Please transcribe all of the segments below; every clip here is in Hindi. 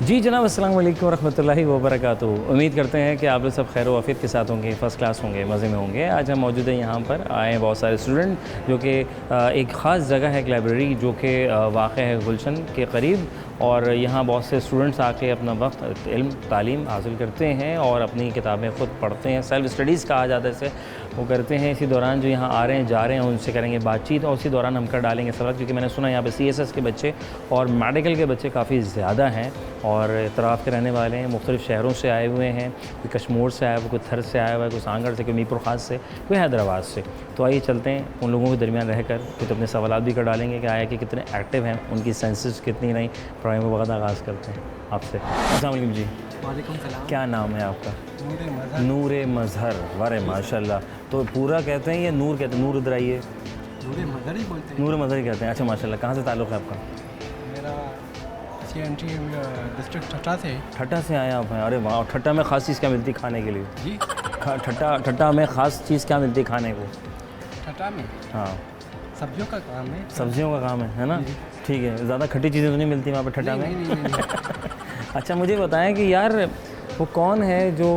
जी जनाब, अस्सलाम वालेकुम रहमतुल्लाहि व बरकातुहू। उम्मीद करते हैं कि आप लोग सब खैर वाफियत के साथ होंगे, फ़र्स्ट क्लास होंगे, मज़े में होंगे। आज हम मौजूद हैं यहाँ पर, आए हैं बहुत सारे स्टूडेंट जो कि एक ख़ास जगह है, एक लाइब्रेरी जो कि वाक़ है गुलशन के करीब। और यहाँ बहुत से स्टूडेंट्स आके अपना वक्त इल्म तालीम हासिल करते हैं और अपनी किताबें ख़ुद पढ़ते हैं। सेल्फ़ स्टडीज़ कहा जाता है इसे, वो करते हैं। इसी दौरान जो यहाँ आ रहे हैं जा रहे हैं उनसे करेंगे बातचीत और उसी दौरान हम कर डालेंगे सबक, क्योंकि मैंने सुना यहाँ पे CSS के बच्चे और मेडिकल के बच्चे काफ़ी ज़्यादा हैं और इतराफ़ के रहने वाले हैं। मुख्तलिफ़ शहरों से आए हुए हैं, कोई कश्मीर से आया हुआ, कोई थर से आया हुआ है, कोई सांगड़ से, कोई मीरपुर ख़ास से, कोई हैदराबाद से। तो आइए चलते हैं उन लोगों के दरमियान रहकर कुछ अपने सवालात भी कर डालेंगे कि आया कि कितने एक्टिव हैं, उनकी सेंसेस कितनी नहीं। पढ़ाई में वक्त आगाज़ करते हैं आपसे। अस्सलाम वालेकुम जी। वालेकुम सलाम। क्या नाम है आपका? नूरे मज़हर। नूरे मज़हर, वारे माशाल्लाह। तो पूरा कहते हैं या नूर कहते हैं? नूर इधर आइए। नूरे मज़हर ही बोलते हैं। नूर मज़हर ही कहते हैं। अच्छा माशाल्लाह। कहाँ से ताल्लुक़ है आपका? मेरा CNT डिस्ट्रिक्ट ठट्टा से। ठट्टा से आए आप हैं? अरे वाह। ठट्टा में ख़ास चीज़ क्या मिलती है खाने के लिए? जी ठट्टा में ख़ास चीज़ क्या मिलती है खाने को? ठट्टा में हाँ, सब्जियों का काम है। सब्जियों का काम है ना? ठीक है। ज़्यादा खट्टी चीज़ें तो नहीं मिलती वहाँ पर ठट्टा में? नहीं। अच्छा मुझे बताएं कि यार वो कौन है जो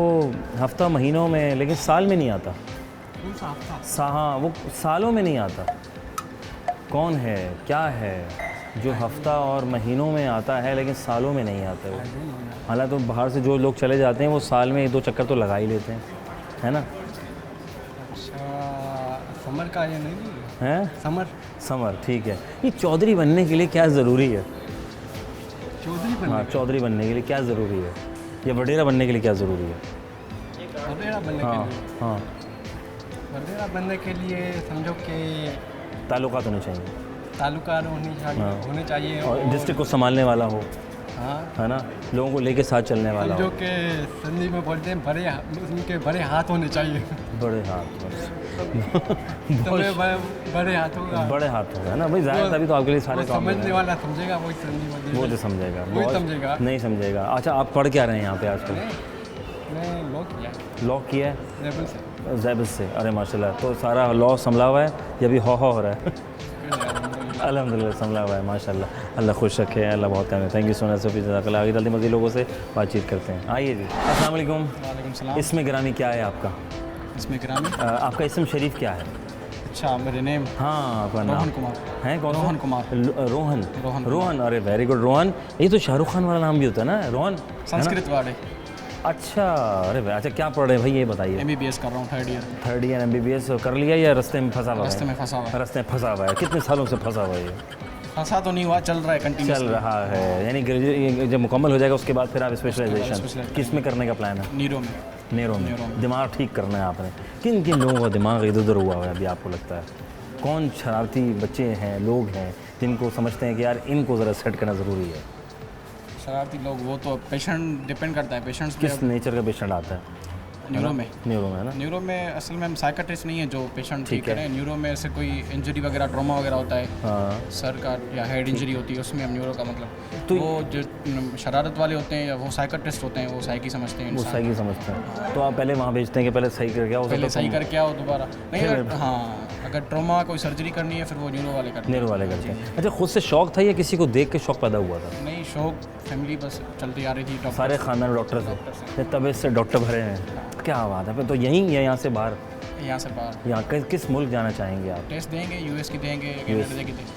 हफ्ता महीनों में लेकिन साल में नहीं आता? कौन सा हफ्ता? हाँ, वो सालों में नहीं आता। कौन है, क्या है जो हफ्ता और महीनों में आता है लेकिन सालों में नहीं आता वो? हालांकि तो बाहर से जो लोग चले जाते हैं वो साल में 1-2 चक्कर तो लगा ही लेते हैं, है ना? अच्छा, समर का ये नहीं हैं? समर। समर, ठीक है। ये चौधरी बनने के लिए क्या ज़रूरी है? चौधरी बनने हाँ, चौधरी बनने के लिए क्या ज़रूरी है या वडेरा बनने के लिए क्या ज़रूरी है? वडेरा बनने हाँ के लिए। हाँ, वडेरा बनने के लिए समझो कि ताल्लुकात होने चाहिए ताल्लुकात होने चाहिए और डिस्ट्रिक्ट को संभालने वाला हो, हाँ। है ना? लोगों को लेके साथ चलने वाला समझो हो। कि संधि में बोलते हैं उनके बड़े हाथ होने चाहिए। बड़े हाथ बस। तुम्हें बड़े हाथों का बड़े हाथ होगा ना भाई, ज़ाहिर तभी तो आपके लिए सारे वो काम समझने हैं। वाला समझेगा, वही संधि में वो तो समझेगा, वही बहुत समझेगा। नहीं समझेगा। अच्छा आप पढ़ क्या रहे हैं यहाँ पे आजकल? मैं लॉ किया लॉ किया है लेवल से। ज़ैबस से? अरे माशाल्लाह। तो सारा लॉ संभला हुआ है या भी हो रहा है? अल्हम्दुलिल्लाह संभला हुआ है माशाल्लाह। अल्लाह खुश रखे, अल्लाह बहुत कम है। Thank you so much Sofi, जज़ाकल्लाह। आगे जल्दी मज़ीद लोगों से बातचीत करते हैं। आइए जी। अस्सलाम वालेकुम। वालेकुम सलाम। इसमें ग्रामी क्या है आपका? इसमें ग्रामी। आपका इसम शरीफ क्या है? अच्छा, मेरे नेम हाँ आपका नाम? रोहन कुमार। हैं कौन? रोहन कुमार। रोहन। रोहन रोहन, अरे वेरी गुड रोहन। ये तो शाहरुख खान वाला नाम भी होता है ना, रोहन? संस्कृत वाले। अच्छा, अरे भाई। अच्छा क्या पढ़ रहे हैं भाई, ये बताइए। MBBS कर रहा हूँ, थर्ड ईयर। MBBS कर लिया या रास्ते में फंसा हुआ है? रास्ते में फंसा हुआ है। रास्ते में फंसा हुआ है। कितने सालों से फंसा हुआ है ये? फंसा तो नहीं हुआ, चल रहा है कंटिन्यूस। चल रहा है, यानी ग्रेजुएट जब मुकम्मल हो जाएगा उसके बाद फिर आप स्पेशलाइजेशन स्पेशलाइजेशन। किस में करने का प्लान है? नीरो में। नेरो में। नेरो में। दिमाग ठीक करना है आपने। किन किन लोगों का दिमाग इधर उधर हुआ है अभी आपको लगता है? कौन शरारती बच्चे हैं, लोग हैं जिनको समझते हैं कि यार इनको ज़रा सेट करना ज़रूरी है? शरारती लोग वो तो पेशेंट डिपेंड करता है, पेशेंट्स किस नेचर का पेशेंट आता है? न्यूरो में। न्यूरो में है ना? न्यूरो में असल में हम साइकाट्रिस्ट नहीं है जो पेशेंट ठीक ठीक है। करें। न्यूरो में ऐसे कोई इंजरी वगैरह, ट्रॉमा वगैरह होता है, हाँ। सर का या हेड इंजरी होती है, उसमें हम न्यूरो का मतलब तो वो जो शरारत वाले होते हैं या वो साइकाट्रिस्ट होते हैं, वो साइकी समझते हैं वो इंसान। सही समझते हैं तो आप पहले वहाँ भेजते हैं कि पहले सही कर क्या हो पहले सही करके आओ दोबारा। नहीं फिर- अगर हाँ अगर ट्रॉमा कोई सर्जरी करनी है फिर वो न्यूरो वाले करते हैं। नेरो वाले करते हैं। अच्छा खुद से शौक था या किसी को देख के शौक पैदा हुआ था? नहीं, शौक फैमिली बस चलती आ रही थी। डॉक्टर सारे खानदान डॉक्टर से तब से डॉक्टर भरे हैं। क्या बात है। फिर तो यहीं या यहाँ से बाहर? यहाँ से बाहर यहाँ किस मुल्क जाना चाहेंगे आप? टेस्ट देंगे, US की देंगे,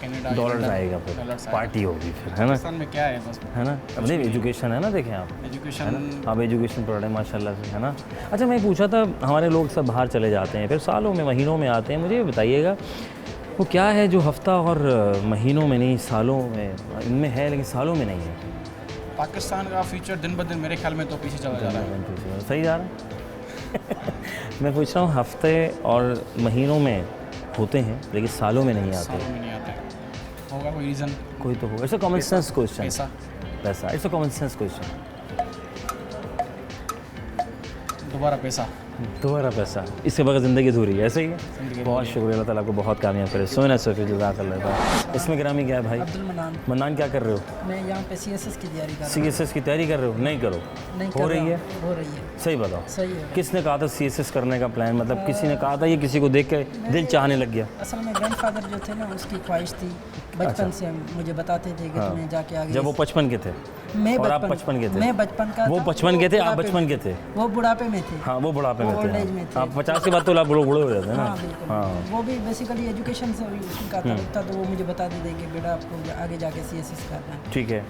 कनाडा डॉलर्स आएगा फिर, पार्टी होगी फिर, है ना? पाकिस्तान में क्या है बस है ना? अपनी एजुकेशन है ना, देखें आप एजुकेशन। आप एजुकेशन पढ़ रहे हैं माशाल्लाह से, है ना? अच्छा मैं पूछा था, हमारे लोग सब बाहर चले जाते हैं फिर सालों में महीनों में आते हैं, मुझे ये बताइएगा वो क्या है जो हफ्ता और महीनों में नहीं सालों में इनमें है लेकिन सालों में नहीं है? पाकिस्तान का फ्यूचर दिन ब दिन मेरे ख्याल में तो पीछे चला जा रहा है। सही जा रहा है। मैं पूछ रहा हूँ हफ्ते और महीनों में होते हैं लेकिन सालों में नहीं आते। सालों में नहीं आते, होगा कोई रीज़न? कोई तो होगा। It's a common sense question. पैसा। पैसा, it's a common sense question. दोबारा पैसा। दोबारा पैसा, इसके बगैर ज़िंदगी अधूरी है, ऐसे ही है। ज़िंदगी बहुत शुक्रिया, अल्लाह ताला को बहुत कामयाब करे। सोना सोफी जज़ाकल्लाह। इसमें ग्रामी क्या है भाई? अब्दुल मनान। मन्नान क्या कर रहे हो? मैं यहाँ पे CSS की तैयारी कर रहा CSS की तैयारी कर रहे हो? नहीं करो। हूँ। नहीं हो कर रही रहा है? हूँ। हो रही है। सही बताओ, सही है। किसने कहा था CSS करने का प्लान? मतलब किसी ने कहा था या किसी को देख के दिल चाहने लग गया? असल में ग्रैंडफादर जो थे ना उसकी ख्वाहिश थी बचपन से मुझे बताते थे कि हाँ। तुम्हें जाके आगे जब वो 55 के थे मैं और आप बचपन 55 के थे। मैं बचपन का वो था, 55 के थे, आप बुढ़ापे 55 में के थे। वो बुढ़ापे में थे। हाँ, वो बुढ़ापे में वो थे। old age में थे। आप 50 के बाद तो आप बूढ़े हो जाते हैं ना। हाँ बिल्कुल। हाँ। वो भी बेसिकली एजुकेशन से उनका ताल्लुक था, तो वो मुझे बता देते कि बेटा आपको आगे जाके CSS करना है। ठीक है।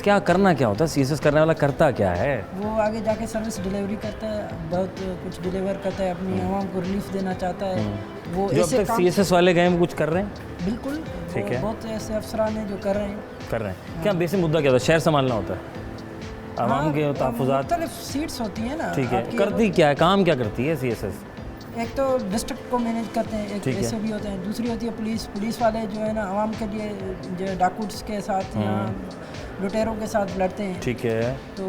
क्या करना क्या होता है? CSS करने वाला करता क्या है? वो आगे जाके सर्विस डिलीवरी करता है, बहुत कुछ डिलीवर करता है, अपनी आवाम को रिलीफ देना चाहता है। वो जो अब ऐसे तक काम CSS वाले गए हैं वो कुछ कर रहे हैं? बिल्कुल ठीक वो है। बहुत ऐसे अफसरान हैं जो कर रहे हैं। कर रहे हैं। क्या बेसिक मुद्दा क्या होता है? शहर संभालना होता है, आवाम के तहफ़्फ़ुज़ात। मुख्तलिफ सीट्स होती हैं ना। ठीक है। आपकी करती क्या है, काम क्या करती है CSS? एक तो डिस्ट्रिक्ट को मैनेज करते हैं, एक ठीक है। ऐसे भी होते हैं, दूसरी होती है पुलिस वाले जो है ना आवाम के लिए जो डाकूट्स के साथ या लुटेरों के साथ लड़ते हैं। ठीक है। तो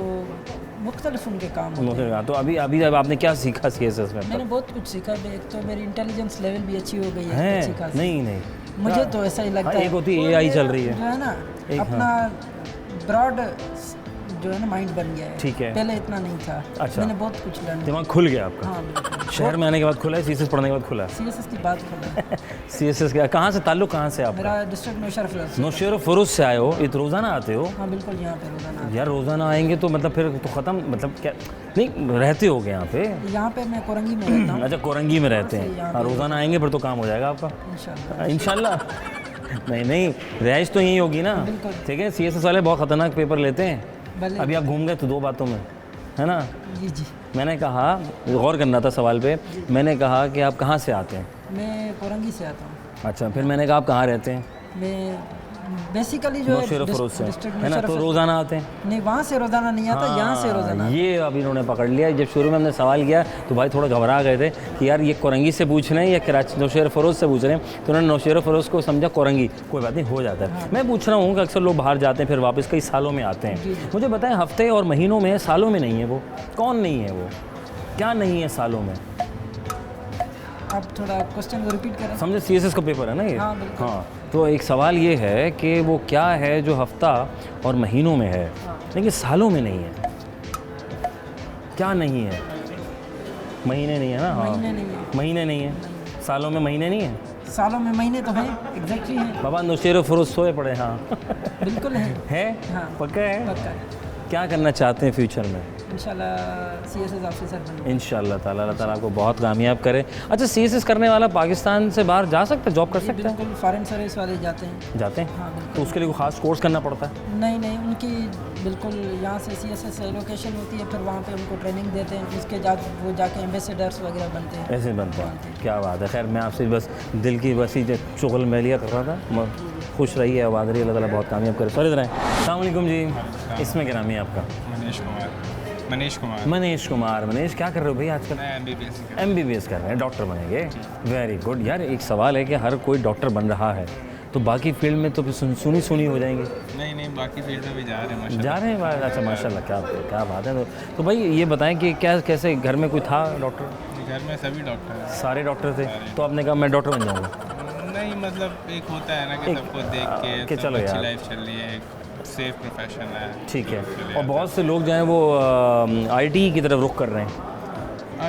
मुख्तलिफ उनके काम होते हैं। तो अभी अभी अब आपने क्या सीखा CSS में? मैंने बहुत कुछ सीखा। एक तो मेरी इंटेलिजेंस लेवल भी अच्छी हो गई है, है अच्छी खासी। नहीं मुझे तो ऐसा ही लगता है। एक होती है और AI मेरा चल रही है। जो है ना एक, अपना ब्रॉड जो है ना माइंड बन गया है। ठीक है। पहले इतना नहीं था। अच्छा। मैंने बहुत कुछ लर्न। दिमाग खुल गया आपका? हाँ बिल्कुल। शहर में आने के बाद खुला है, CSS पढ़ने के बाद खुला है? CSS की बात कर रहा है। CSS का कहाँ से ताल्लुक, कहाँ से आपका? मेरा डिस्ट्रिक्ट नौशहर से। नौशहर फरोज से आए हो? ये तो रोज़ाना आते हो? हाँ बिल्कुल, यहाँ पे रोजाना यार रोज़ाना आएंगे तो मतलब फिर तो ख़त्म, मतलब क्या नहीं रहते हो गए यहाँ पे? यहाँ पे मैं कोरंगी में रहता हूँ अच्छा, कोरंगी में रहते हैं। यहाँ हाँ, रोज़ाना आएंगे फिर तो काम हो जाएगा आपका इंशाल्लाह। इंशाल्लाह। नहीं रिहाइश तो यही होगी ना। बिल्कुल। ठीक है। CSS वाले बहुत ख़तरनाक पेपर लेते हैं। भले अभी आप घूम गए तो 2 बातों में, है ना? जी जी। मैंने कहा, गौर करना था सवाल पे, मैंने कहा कि आप कहाँ से आते हैं? मैं कोरंगी से आता हूँ। अच्छा, फिर मैंने कहा आप कहाँ रहते हैं? मैं बेसिकली जो नौशहर फरोज से, डिस्ट्रिक्ट है ना? तो रोज़ाना आते हैं? नहीं, वहाँ से रोज़ाना नहीं आता, यहाँ से रोज़ाना। ये अब इन्होंने पकड़ लिया। जब शुरू में हमने सवाल किया तो भाई थोड़ा घबरा गए थे कि यार ये कोरंगी से पूछ रहे हैं या कराची नौशहर फरोज से पूछ रहे हैं, तो उन्होंने नौशहर फरोज को समझा कोरंगी। कोई बात नहीं, हो जाता है। मैं पूछ रहा हूँ कि अक्सर लोग बाहर जाते हैं फिर वापस कई सालों में आते हैं। मुझे बताएं, हफ्ते और महीनों में, सालों में नहीं है वो? कौन नहीं है वो? क्या नहीं है सालों में? आप थोड़ा क्वेश्चन को रिपीट करें। समझे, CSS का पेपर है ना ये? हाँ, बिल्कुल। हाँ, तो एक सवाल ये है कि वो क्या है जो हफ्ता और महीनों में है लेकिन सालों में नहीं है? क्या नहीं है? महीने नहीं है ना? हाँ, महीने नहीं है। महीने नहीं है। सालों में महीने नहीं है? सालों में महीने तो हैं, एग्जैक्टली हैं। बाबा नौशहर फरोज सोए पड़े। हाँ बिल्कुल हैं। है? हाँ। पक्का है? पक्का। क्या करना चाहते हैं फ्यूचर में? इंशाल्लाह CSS ऑफिसर बनूँ। इंशाल्लाह ताला, अल्लाह ताला को बहुत कामयाब करे। अच्छा, CSS करने वाला पाकिस्तान से बाहर जा सकता है, जॉब कर सकता है? बिल्कुल, फॉरेन सर्विस वाले जाते हैं। जाते हैं? हाँ बिल्कुल। तो उसके लिए कोई ख़ास कोर्स करना पड़ता है? नहीं नहीं, उनकी बिल्कुल यहाँ से CSS से एलोकेशन होती है, फिर वहाँ पे उनको ट्रेनिंग देते हैं, उसके वो जाके एम्बेसडर्स वगैरह बनते हैं। ऐसे बनता है? क्या बात है। खैर, मैं आपसे बस दिल की बसी चुगल मैलिया कर रहा था। खुश रहिए, आबाद रहिए, अल्लाह ताला बहुत कामयाब करे। सर इधर आएँ। अस्सलाम वालेकुम जी। इसमें क्या नाम है आपका? मनीष कुमार। मनीष कुमार। मनीष, क्या कर रहे हो भाई आजकल? मैं MBBS MBBS कर रहे हैं, डॉक्टर बनेंगे? Very good. यार एक सवाल है कि हर कोई डॉक्टर बन रहा है तो बाकी फील्ड में तो फिर सुनी हो जाएंगी। नहीं बाकी फील्ड में भी जा रहे हैं माशाल्लाह। जा रहे हैं? अच्छा माशाल्लाह, क्या बात है। तो भाई ये बताएं कि कैसे घर में कोई था डॉक्टर? घर में सभी डॉक्टर हैं। सारे डॉक्टर थे? तो आपने कहा मैं डॉक्टर बन जाऊँगा? नहीं मतलब एक होता है ना कि सबको देख के चलो सब अच्छी यार। लाइफ चल रही है, एक सेफ प्रोफेशन है। ठीक है। और बहुत से लोग जो हैं वो IT की तरफ रुख कर रहे हैं।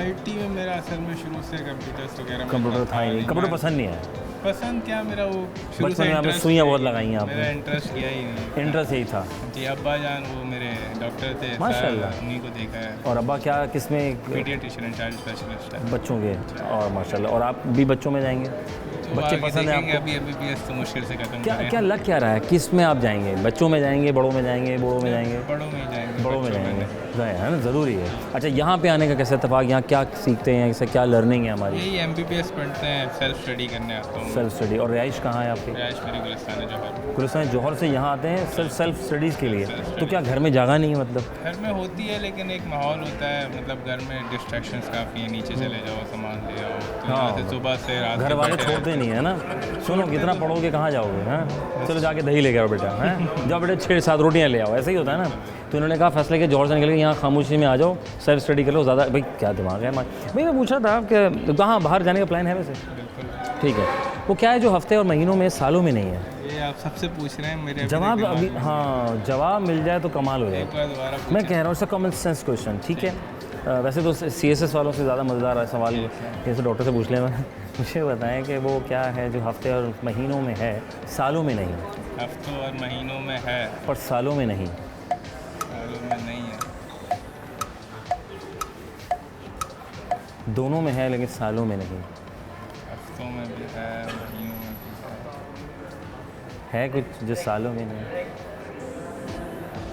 IT में मेरा असल में शुरू से कंप्यूटर्स वगैरह में कंप्यूटर था ही नहीं, कंप्यूटर मैं- पसंद नहीं है? पसंद क्या, मेरा वो शुरू बचपन से में आपने इंटरेस्ट सुइयाँ बहुत लगाई हैं आपने? मेरा इंटरेस्ट किया ही नहीं। इंटरेस्ट यही था? जी, अब्बा जान वो मेरे डॉक्टर थे, माशाल्लाह। सारा उन्हीं को देखा है। और अब्बा क्या किसमें? पीडियाट्रिशियन एंड चाइल्ड स्पेशलिस्ट है। बच्चों के। और माशाल्लाह, और आप भी बच्चों में जाएंगे? तो बच्चे आगे पसंद है देखेंगे, आपको? अभी MBBS तो मुश्किल से खत्म क्या करें। क्या लग क्या रहा है, किस में आप जाएंगे? बच्चों में जाएंगे, बड़ों में जाएंगे, बूढ़ों में जाएंगे? बड़ों में ही जाएंगे। बड़ों में बच्चों जाएंगे, है ना? ज़रूरी है। अच्छा, यहाँ पे आने का कैसे इत्तेफाक? यहाँ क्या सीखते हैं, इससे क्या लर्निंग है हमारी? यही MBBS पढ़ते हैं, सेल्फ स्टडी करने आता हूँ। Self study. और रिहाइश कहाँ है आपकी? रिहाइश मेरी गुलिस्तान जौहर। गुलिस्तान जौहर से यहाँ आते हैं सेल्फ स्टडीज़ के लिए? तो क्या घर में जगह नहीं है मतलब? घर में होती है लेकिन एक माहौल होता है, मतलब घर में डिस्ट्रैक्शंस काफ़ी है, नीचे चले जाओ सामान ले आओ, तो हाँ। यहाँ से सुबह से रात घर तक वाले बैठे छोड़ते नहीं है ना? सुनो, कितना पढ़ोगे, कहाँ जाओगे? हैं, चलो जाके दही लेके आओ बेटा, हैं जाओ बेटा 6-7 रोटियाँ ले आओ, ऐसा ही होता है ना? तो इन्होंने कहा फैसले के जौहर से निकल के यहाँ खामोशी में आ जाओ, सेल्फ स्टडी कर लो। ज़्यादा भाई क्या दिमाग है भाई। मैं पूछ रहा था कि कहाँ बाहर जाने का प्लान है वैसे? बिल्कुल। ठीक है। वो क्या है जो हफ्ते और महीनों में, सालों में नहीं है? ये आप सबसे पूछ रहे हैं, मेरे जवाब दिमाग अभी, में हाँ जवाब मिल जाए तो कमाल हो जाए। एक बार दोबारा मैं कह रहा हूँ, कॉमन सेंस क्वेश्चन, ठीक है? वैसे तो CSS वालों से ज़्यादा मज़ेदार सवाल जैसे डॉक्टर से पूछ लें मुझे बताएं कि वो क्या है जो हफ्ते और महीनों में है, सालों में नहीं, हफ्तों और महीनों में है पर सालों में नहीं। सालों में नहीं है। दोनों में है लेकिन सालों में नहीं। हफ्तों में भी है, महीनों में भी है कुछ जो सालों में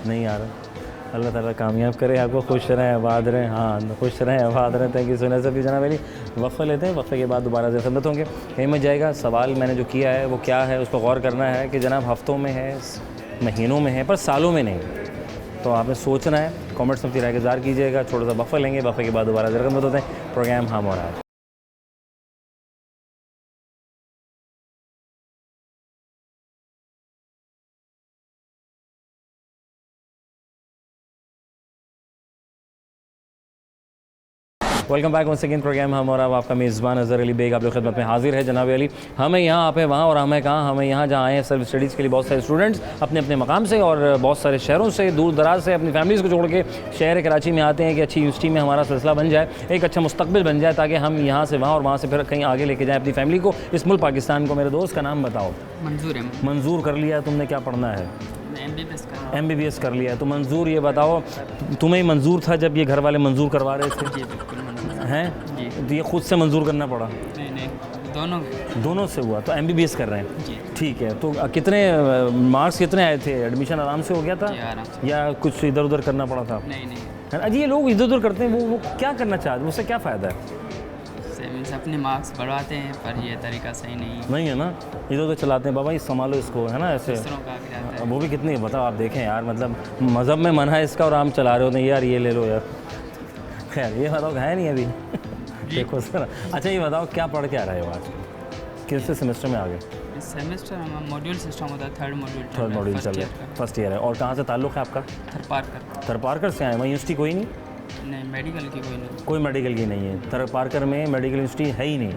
नहीं आ रहा। अल्लाह ताला कामयाब करे आपको, खुश रहें, आबाद रहें। हाँ, खुश रहें, आबाद रहें। Thank you so much. सभी जनाब मेरी वफ़ा लेते हैं, वफ़े के बाद दोबारा से खिदमत होंगे। कहीं में जाएगा सवाल मैंने जो किया है वो क्या है, उस पर गौर करना है कि जनाब हफ्तों में है, महीनों में है, पर सालों में नहीं। तो आपने सोचना है, कमेंट्स में अपनी राय का इज़हार कीजिएगा। छोटा सा वफ़ा लेंगे, वफ़े के बाद दोबारा से खिदमत होते हैं। प्रोग्राम हम हो रहा है। Welcome back once again programme हम और अब आपका मेज़बान अज़हर अली बेग आप लोग खिदमत में हाजिर है। जनाब अली, हमें यहाँ आप हैं वहाँ और हमें कहाँ, हमें यहाँ जहाँ आए हैं सेल्फ स्टडीज़ के लिए बहुत सारे स्टूडेंट्स अपने अपने मकाम से और बहुत सारे शहरों से, दूर दराज से अपनी फैमिलीज़ को छोड़ के शहर कराची में आते हैं कि अच्छी यूनिवर्सिटी में हमारा सिलसिला बन जाए, एक अच्छा मुस्तकबिल बन जाए, ताकि हम यहाँ से वहाँ और वहाँ से फिर कहीं आगे लेके जाएँ अपनी फैमिली को, इस मुल्क पाकिस्तान को। मेरे दोस्त का नाम बताओ। मंजूर है। मंजूर कर लिया, तुमने क्या पढ़ना है? MBBS कर लिया है। तो मंजूर ये बताओ, तुम्हें मंजूर था जब ये घर वाले मंजूर करवा रहे थे? हैं? तो ये खुद से मंजूर करना पड़ा? नहीं, दोनों से हुआ। तो MBBS कर रहे हैं, ठीक है। तो कितने मार्क्स कितने आए थे? एडमिशन आराम से हो गया था या कुछ इधर उधर करना पड़ा था? नहीं। अजी ये लोग इधर उधर करते हैं, वो क्या करना चाहते हैं, उससे क्या फ़ायदा है? अपने मार्क्स बढ़वाते हैं, पर ये तरीका सही नहीं है ना, इधर उधर चलाते हैं। बाबा ये संभालो इसको, है ना, ऐसे वो भी कितनी बताओ। आप देखें यार, मतलब मज़हब में मना है इसका और आम चला रहे होते हैं यार, ये ले लो यार। खैर ये बताओ है नहीं अभी देखो सर। अच्छा ये बताओ क्या पढ़ के आ रहे हो आज, किस सेमेस्टर में आ गए? सेमेस्टर मॉड्यूल सिस्टम होता है, थर्ड मॉड्यूल चल रहा है, फर्स्ट ईयर है। और कहाँ से ताल्लुक़ है आपका? थरपारकर से आए। वहाँ यूनिवर्सिटी कोई नहीं? नहीं, मेडिकल की कोई मेडिकल की नहीं है। थरपारकर में मेडिकल यूनिवर्सिटी है ही नहीं।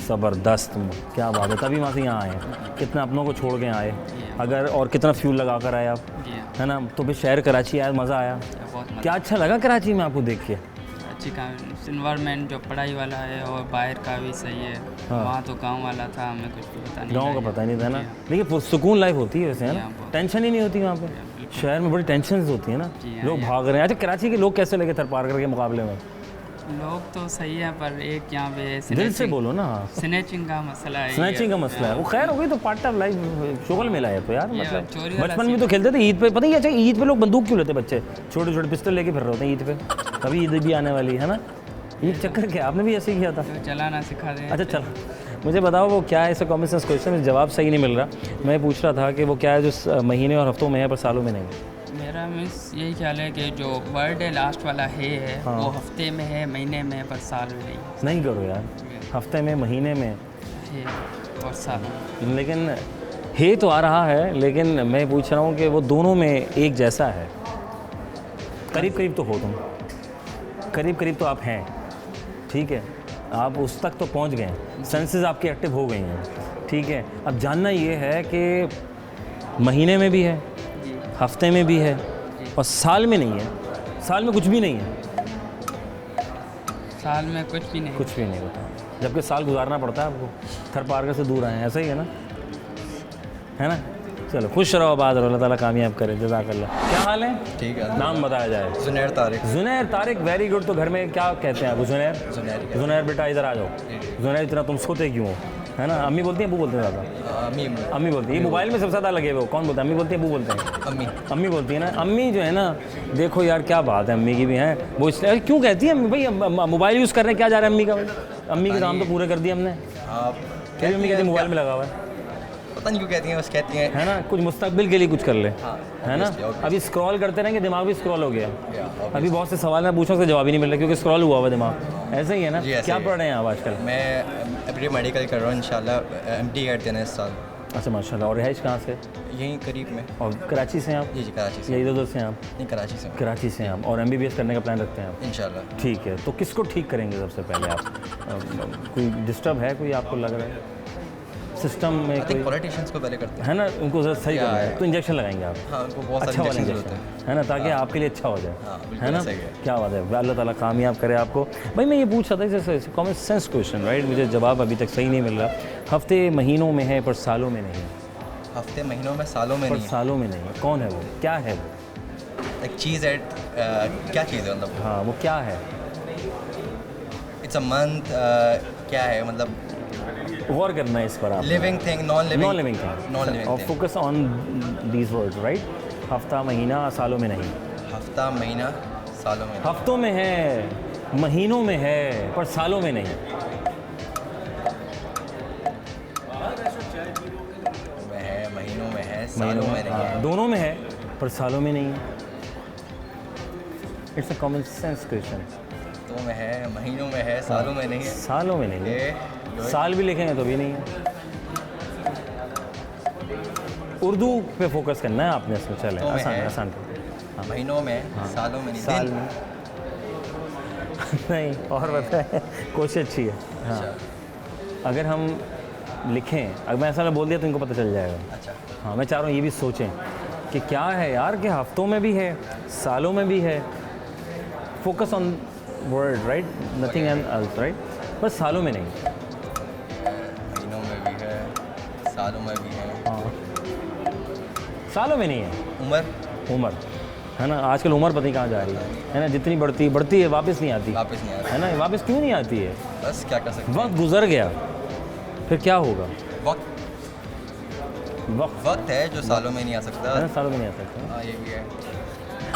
ज़बरदस्त, क्या बात है। तभी वहाँ से यहाँ आए हैं, कितना अपनों को छोड़ के आए अगर, और कितना फ्यूल लगा कर आए आप, है ना। तो फिर शहर कराची आया, मज़ा आया? क्या अच्छा लगा कराची में आपको देख के? अच्छी इन्वायरमेंट जो पढ़ाई वाला है और बाहर का भी सही है। हाँ। वहाँ तो गांव वाला था, हमें कुछ पता नहीं, गांव का पता नहीं था ना। लेकिन सुकून लाइफ होती है वैसे, है ना, टेंशन ही नहीं होती वहाँ पे। शहर में बड़ी टेंशन होती है ना, लोग भाग रहे हैं। अच्छा कराची के लोग कैसे लगे थरपारकर के मुकाबले में? लोग तो सही है, पर एक यहाँ पे दिल से बोलो ना। स्नैचिंग का मसला है। स्नैचिंग का मसला है, वो खैर हो गई तो पार्ट टाइम लाइफ शुगल मिला है तो यार। मतलब बचपन में तो खेलते थे ईद पे, पता नहीं अच्छा ईद पे लोग बंदूक क्यों लेते बच्चे, छोटे छोटे पिस्टल लेके फिर रहे होते हैं ईद पे। अभी ईद भी आने वाली है ना, ईद चक्कर क्या आपने भी ऐसे ही किया था? चलाना सिखा दें। अच्छा चल, मुझे बताओ वो क्या है, ऐसा कॉमन सेंस क्वेश्चन में जवाब सही नहीं मिल रहा। मैं पूछ रहा था कि वो क्या है जो महीने और हफ्तों में है पर सालों में नहीं? मेरा मिस यही ख्याल है कि जो वर्ड है लास्ट वाला है हाँ। वो हफ्ते में है, महीने में, पर साल में नहीं करो यार, हफ्ते में, महीने में है और साल में। लेकिन है तो आ रहा है, लेकिन मैं पूछ रहा हूँ कि वो दोनों में एक जैसा है? करीब करीब तो हो तुम, करीब करीब तो आप हैं, ठीक है, आप उस तक तो पहुँच गए, सेंसेस आपकी एक्टिव हो गई हैं, ठीक है। अब जानना ये है कि महीने में भी है, हफ्ते में भी है और साल में नहीं है। साल में कुछ भी नहीं है। साल में कुछ भी नहीं होता, जबकि साल गुजारना पड़ता है आपको। थरपारकर से दूर आए हैं, ऐसा ही है ना, है ना। चलो खुश रहो, आबाद रहो, अल्लाह ताला कामयाब करे, जज़ाकल्लाह। क्या हाल है? ठीक है। नाम बताया जाए? जुनैर तारिक। Very good. तो घर में क्या कहते हैं आपको? जुनैर बेटा इधर आ जाओ। जुनैर इतना तुम सोते क्यों हो, है ना? अम्मी बोलती हैं, अबू बोलते हैं? ज़्यादा अम्मी बोलती है। ये मोबाइल में सबसे ज़्यादा लगे हुए कौन बोलता है? अम्मी बोलती है, अबू बोलते हैं? अम्मी बोलती है ना। अम्मी जो है ना, देखो यार क्या बात है, अम्मी की भी है वो, इसलिए क्यों कहती है अम्मी? भाई मोबाइल यूज़ करने क्या जा रहा है अम्मी का? अम्मी के काम तो पूरे कर दिए हमने। क्या अम्मी कहती है मोबाइल में लगा हुआ है? पता नहीं क्यों कहती हैं, बस कहती हैं, है ना, कुछ मुस्तकबिल के लिए कुछ कर ले, है ना। अभी स्क्रॉल करते रहेंगे, दिमाग भी स्क्रॉल हो गया। अभी बहुत से सवाल मैं पूछूं, उसका जवाब ही नहीं मिल रहा क्योंकि स्क्रॉल हुआ हुआ दिमाग। ऐसे ही है ना। क्या पढ़ रहे हैं आप आजकल? मैं अभी मेडिकल कर रहा हूँ, इंशाल्लाह MD करते हैं इस साल। अच्छा माशाल्लाह। और रहाइश कहाँ से? यहीं करीब में। और कराची से हैं आप? जी कराची से। या इधर उधर से हैं आप? नहीं, कराची से हैं आप। और MBBS करने का प्लान रखते हैं आप? इंशाल्लाह। ठीक है। तो किसको ठीक करेंगे सबसे पहले आप? कोई डिस्टर्ब है, कोई आपको लग रहा है? सिस्टम में आई कोई थिंक पॉलिटिशियंस को पहले करते हैं। है ना, उनको ज़रा सही या, करना है या। तो इंजेक्शन लगाएंगे आप, हाँ, उनको बहुत अच्छा सारे वाला इंजेक्शन इंजेक्शन, होते हैं। है ना, ताकि आपके लिए अच्छा हो जाए, हाँ, बिल्कुल है ना, ऐसा ही है। क्या बात है, अल्लाह ताला कामयाब करे आपको। भाई मैं ये पूछ रहा था जैसे कॉमन सेंस क्वेश्चन, राइट, मुझे जवाब अभी तक सही नहीं मिल रहा। हफ्ते महीनों में है पर सालों में नहीं, हफ्ते महीनों में सालों में पर नहीं है। सालों में नहीं, कौन है वो, क्या है वो? एक चीज़ है, क्या चीज़ है मतलब? हाँ वो क्या है? इट्स अ मंथ, क्या है मतलब? गौर करना है इस पर आप। Living thing, non living non living thing, non living और thing. Focus on these words, right. हफ्ता महीना सालों में नहीं, हफ्ता महीना सालों में नहीं। हफ्तों में है, महीनों में है, पर सालों में नहीं। में है, महीनों में है, सालों में नहीं है। हाँ, दोनों में है पर सालों में नहीं है। It's a common sense question. तो में है, महीनों में है, सालों में नहीं है। सालों में नहीं है, ये साल भी लिखेंगे तो भी नहीं है। उर्दू पे फोकस करना है आपने इसमें, चले तो में आसान है। आसान। महीनों में, सालों में नहीं। साल दिन। में नहीं, और बताएं, कोशिश अच्छी है। हाँ, अच्छा अगर हम लिखें, अगर मैं ऐसा ना बोल दिया तो इनको पता चल जाएगा। अच्छा। हाँ, मैं चाह रहा हूँ ये भी सोचें कि क्या है यार, कि हफ्तों में भी है, सालों में भी है। Focus on word, right, nothing else, right, बस सालों में नहीं। महीनों में भी है, सालों में भी है। हाँ, सालों में नहीं है। उम्र उम्र, है ना, आजकल उम्र पता नहीं कहाँ जा रही है ना, जितनी बढ़ती है वापस नहीं आती, वापस नहीं आ रहा। है ना, वापस क्यों नहीं आती है? बस क्या कर सकते वक्त गुजर गया, फिर क्या होगा? हैं। वक्त वक्त, वक्त है जो सालों में नहीं आ सकता। है ना, सालों में नहीं आ सकता। हाँ, ये भी है।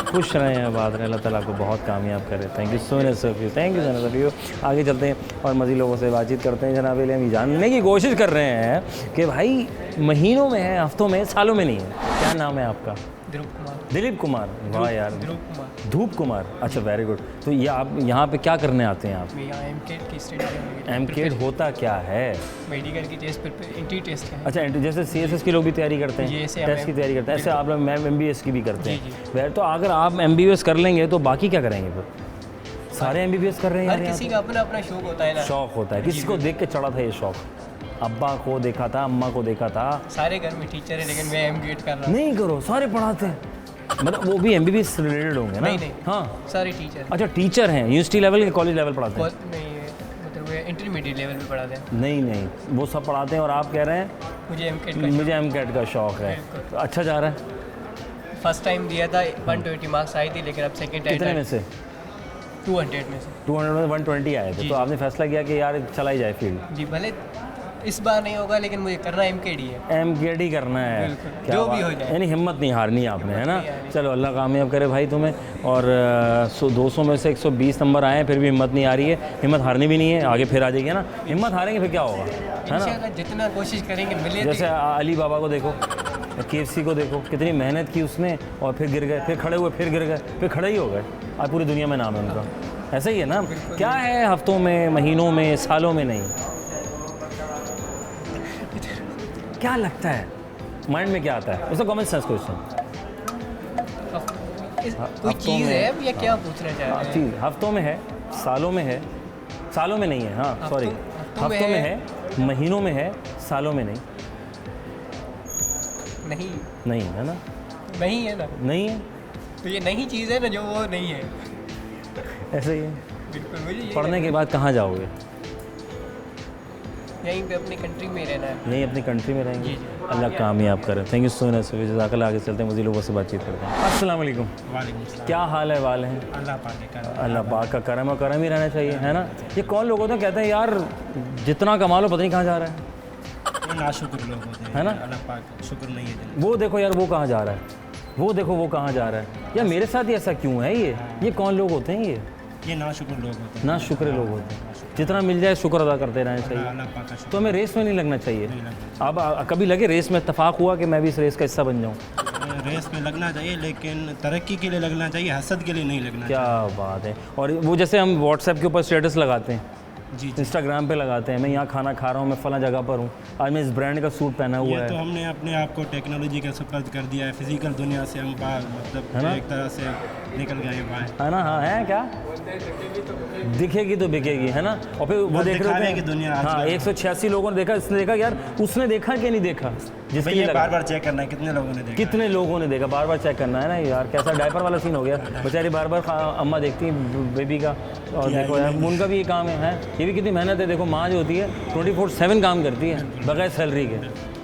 खुश रहें, आबाद रहें, अल्लाह ताला आपको बहुत कामयाब करे। Thank you so much sir, thank you so much. आगे चलते हैं और मज़ीद लोगों से बातचीत करते हैं। जनाब हम जानने की कोशिश कर रहे हैं कि भाई महीनों में है, हफ्तों में, सालों में नहीं है। क्या नाम है आपका? दिलीप कुमार। वाह यार, धूप कुमार, अच्छा वेरी गुड। तो ये आप यहाँ पे क्या करने आते हैं आप? मैं यहाँ एमकेट की स्टडी करूँगी। एमकेड होता क्या है? मेडिकल की टेस्ट पर एंट्री टेस्ट है। अच्छा, जैसे CSS के लोग भी तैयारी करते जी, हैं, ऐसे टेस्ट की तैयारी करते हैं, ऐसे आप लोग MBBS की भी करते जी, हैं। वेरी, तो अगर आप MBBS कर लेंगे तो बाकी क्या करेंगे फिर? सारे MBBS कर रहे हैं हर यार यहाँ किसी पे? का अपना अपना शौक होता है ना। शौक होता है, किसी को देख के चढ़ा था ये शौक? अब्बा को देखा था, अम्मा को देखा था? सारे घर में टीचर है लेकिन मैं एमकेट कर रहा हूँ। नहीं करो, सारे पढ़ाते हैं, मतलब वो भी MBBS से रिलेटेड होंगे ना? नहीं। हाँ, सारे टीचर अच्छा टीचर हैं, यूनिवर्सिटी लेवल के, कॉलेज लेवल पढ़ाते हैं? नहीं मतलब वो इंटरमीडिएट लेवल पे पढ़ाते हैं। नहीं, वो सब पढ़ाते हैं और आप कह रहे हैं मुझे एमकेट का मुझे MCAT का शौक है। तो अच्छा जा रहा है? फर्स्ट टाइम दिया था 120 मार्क्स आई थी, लेकिन अब सेकंड टाइम कितने में से? 200 में से 200 में 120 आए थे, जी। तो आपने फैसला किया कि यार चला ही जाए फील्ड, जी। भले इस बार नहीं होगा लेकिन मुझे करना एमकेट ही है। MCAT ही करना है। बिल्कुल, क्या जो भी बात- हो जाए। यानी हिम्मत नहीं हारनी आपने, है ना? नहीं हारनी। चलो अल्लाह कामयाब करे भाई तुम्हें। और 200 में से 120 नंबर आए हैं, फिर भी हिम्मत नहीं आ रही है, हिम्मत हारनी भी नहीं है, आगे फिर आ जाएगी, है ना? हिम्मत हारेंगे फिर क्या होगा, है ना? इंशाल्लाह जितना कोशिश करेंगे मिले। जैसे अली बाबा को देखो, KFC को देखो, कितनी मेहनत की उसने और फिर गिर गए, फिर खड़े हुए, फिर गिर गए, फिर खड़े ही हो गए, आज पूरी दुनिया में नाम है उनका। ऐसा ही है ना? क्या है हफ्तों में, महीनों में, सालों में नहीं? क्या लगता है माइंड में, क्या आता है? उसका कॉमन सेंस क्वेश्चन। कोई चीज़ है या क्या पूछना चाह रहे हैं? चीज़ हफ्तों में है, सालों में है, सालों में नहीं है, हाँ सॉरी, हफ्तों में है, महीनों में है, सालों में नहीं। नहीं नहीं है ना? नहीं है ना, नहीं है, तो ये नहीं चीज़ है ना जो वो नहीं है। ऐसे ही है। बिल्कुल मुझे ये पढ़ने के बाद कहाँ जाओगे? यहीं पे अपनी कंट्री में रहना है। यहीं अपनी कंट्री में रहेंगे। जी, जी। अल्लाह कामयाब करे। थैंक यू सो मच, जज़ाकल्लाह। आगे चलते हैं, मज़ीद लोगों से बातचीत करते हैं। अस्सलाम वालेकुम, वालेकुम सलाम। क्या हाल है, वाल हैं? अल्लाह पाक के करम। अल्लाह पाक का करम और करम ही रहना चाहिए, है ना? ये कौन लोग होते हैं कहते हैं यार जितना कमा लो पता नहीं कहाँ जा रहा है, ये नाशुक्र लोग होते हैं, है ना? अल्लाह पाक शुक्र नहीं है जिनका। वो देखो यार वो कहाँ जा रहा है, वो देखो वो कहाँ जा रहा है, यार मेरे साथ ही ऐसा क्यों है? ये कौन लोग होते हैं? ये नाशुक्र लोग होते हैं। ना शुक्र लोग होते हैं। जितना मिल जाए शुक्र अदा करते रहना चाहिए। अल्लाह पाक का तो शुक्र हमें रेस में नहीं लगना चाहिए। नहीं लगना अब कभी लगे रेस में इत्तेफाक हुआ कि मैं भी इस रेस का हिस्सा बन जाऊँ? रेस में लगना चाहिए, लेकिन तरक्की के लिए लगना चाहिए, हसद के लिए नहीं लगना क्या बात है। और वो जैसे हम व्हाट्सएप के ऊपर स्टेटस लगाते हैं, चाहिए। जी इंस्टाग्राम पे लगाते हैं, मैं यहाँ खाना खा रहा हूँ, मैं फला जगह पर हूँ, आज मैं इस ब्रांड का सूट पहना हुआ ये तो है। हमने अपने आप को टेक्नोलॉजी के सुपर्द कर दिया है। फिजिकल दुनिया से हम मतलब है ना? एक तरह से निकल गया ये बाहर। है ना? हाँ है क्या, दिखेगी तो बिकेगी, है ना? और फिर वो देख रहे दिखावे की दुनिया हाँ, आजकल। 186 लोगों ने देखा, इसने देखा यार, उसने देखा कि नहीं देखा, जिसके भाई लिए ये लगा। बार बार चेक करना है कितने लोगों ने देखा। कितने लोगों ने देखा, बार बार चेक करना है ना यार, कैसा डायपर वाला सीन हो गया, बेचारी बार बार अम्मा देखती हैं बेबी का। और देखो यार उनका भी ये काम है, ये भी कितनी मेहनत है। देखो माँ जो होती है 24/7 काम करती है बगैर सैलरी के,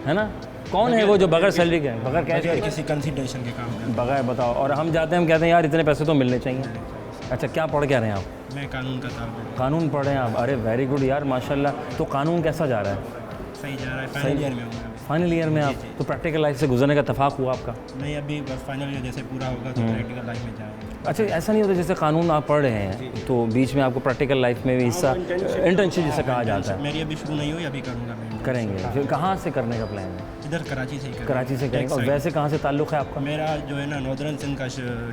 है ना? कौन है वो जो बगैर सैलरी के, बगैर कैश के, किसी कंसिडरेशन के काम है। बगैर बताओ। और हम जाते हैं, हम कहते हैं यार इतने पैसे तो मिलने चाहिए। अच्छा क्या पढ़ क्या रहे हैं आप? मैं कानून का ताल्लुक है। कानून पढ़ रहे हैं आप, अरे वेरी गुड यार माशाल्लाह। तो कानून कैसा जा रहा है? सही जा रहा है, फाइनल ईयर में हूँ मैं। फाइनल ईयर में आप, तो प्रैक्टिकल लाइफ से गुजरने का इत्तेफाक हुआ आपका? नहीं अभी बस फाइनल ईयर जैसे पूरा होगा तो प्रैक्टिकल लाइफ में जाएंगे। अच्छा ऐसा नहीं होता जैसे कानून आप पढ़ रहे हैं तो बीच में आपको प्रैक्टिकल लाइफ में भी हिस्सा, इंटर्नशिप जिसे कहा जाता है, मेरी अभी शुरू नहीं हुई, अभी करूँगा मैं। करेंगे? फिर कहाँ से करने का प्लान है? इधर कराची से ही करूँगा। कराची से करेंगे। और वैसे कहाँ से ताल्लुक़ है आपका? मेरा जो है ना नॉर्दर्न सिंध का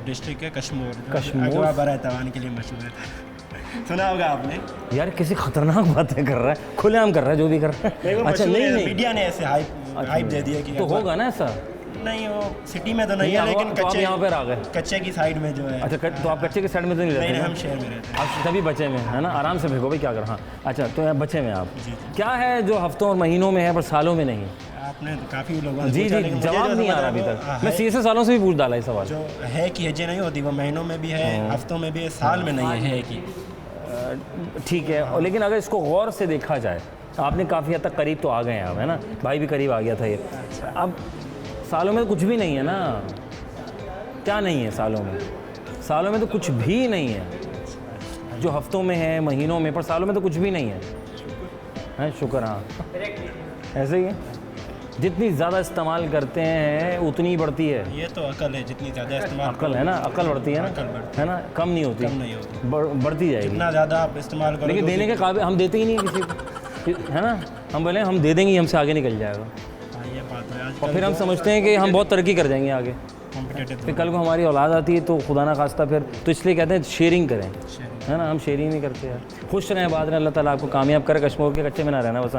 डिस्ट्रिक्ट है कश्मीर। कश्मीर। अगवा बरा तवान के लिए मशहूर है। सुना होगा आपने। यार किसी खतरनाक बातें कर रहा है, खुलेआम कर रहा है जो भी कर रहा है। अच्छा नहीं नहीं, मीडिया ने ऐसे हाइप दे दिया कि तो होगा ना ऐसा? नहीं वो सिटी में तो नहीं है, लेकिन तो आप कच्चे यहाँ पर आ गए। कच्चे की साइड में जो है। अच्छा तो आप कच्चे के साइड में तो नहीं रहते नहीं हैं? हम शहर में रहते हैं। आप तभी बचे में है ना, आराम से फेंको भाई, क्या कर। हाँ अच्छा, तो यहाँ बचे में आप, क्या है जो हफ्तों और महीनों में है पर सालों में नहीं? आपने काफ़ी लोगों ने जी पूछा, जी, लेकिन मुझे जवाब जो नहीं आ समझ रहा अभी वो तक। मैं CSS वालों से भी पूछ डाला ये सवाल। जो है कि हजे नहीं होती वो महीनों में भी है, हफ्तों में भी है, साल में नहीं है कि। ठीक है, और लेकिन अगर इसको गौर से देखा जाए, आपने काफ़ी हद तक करीब तो आ गए हैं आप, है ना? भाई भी करीब आ गया था ये। अब सालों में तो कुछ भी नहीं है ना, क्या नहीं है सालों में? सालों में तो कुछ भी नहीं है, जो हफ्तों में है, महीनों में, पर सालों में तो कुछ भी नहीं है। शुक्र। हाँ ऐसे ही है, जितनी ज़्यादा इस्तेमाल करते हैं उतनी बढ़ती है। ये तो अकल है, जितनी ज़्यादा इस्तेमाल अकल है ना, अकल बढ़ती है ना, है ना? कम नहीं होती, कम नहीं होती, बढ़ती जाएगी। जितना ज़्यादा आप इस्तेमाल करोगे। लेकिन देने के काबिल हम देते ही नहीं है किसी को, है ना? हम बोले हम दे देंगे, हमसे आगे निकल जाएगा, ये बात है। और फिर हम समझते हैं कि हम बहुत तरक्की कर जाएंगे आगे। कॉम्पिटेटिव फिर कल को हमारी औलाद आती है तो खुदा ना खास्ता फिर, तो इसलिए कहते हैं शेयरिंग करें, है ना? हम शेयरिंग नहीं करते यार। खुश रहें, बाद में अल्लाह ताला आपको कामयाब करे, कश्मीर के कच्चे में ना रहना बस।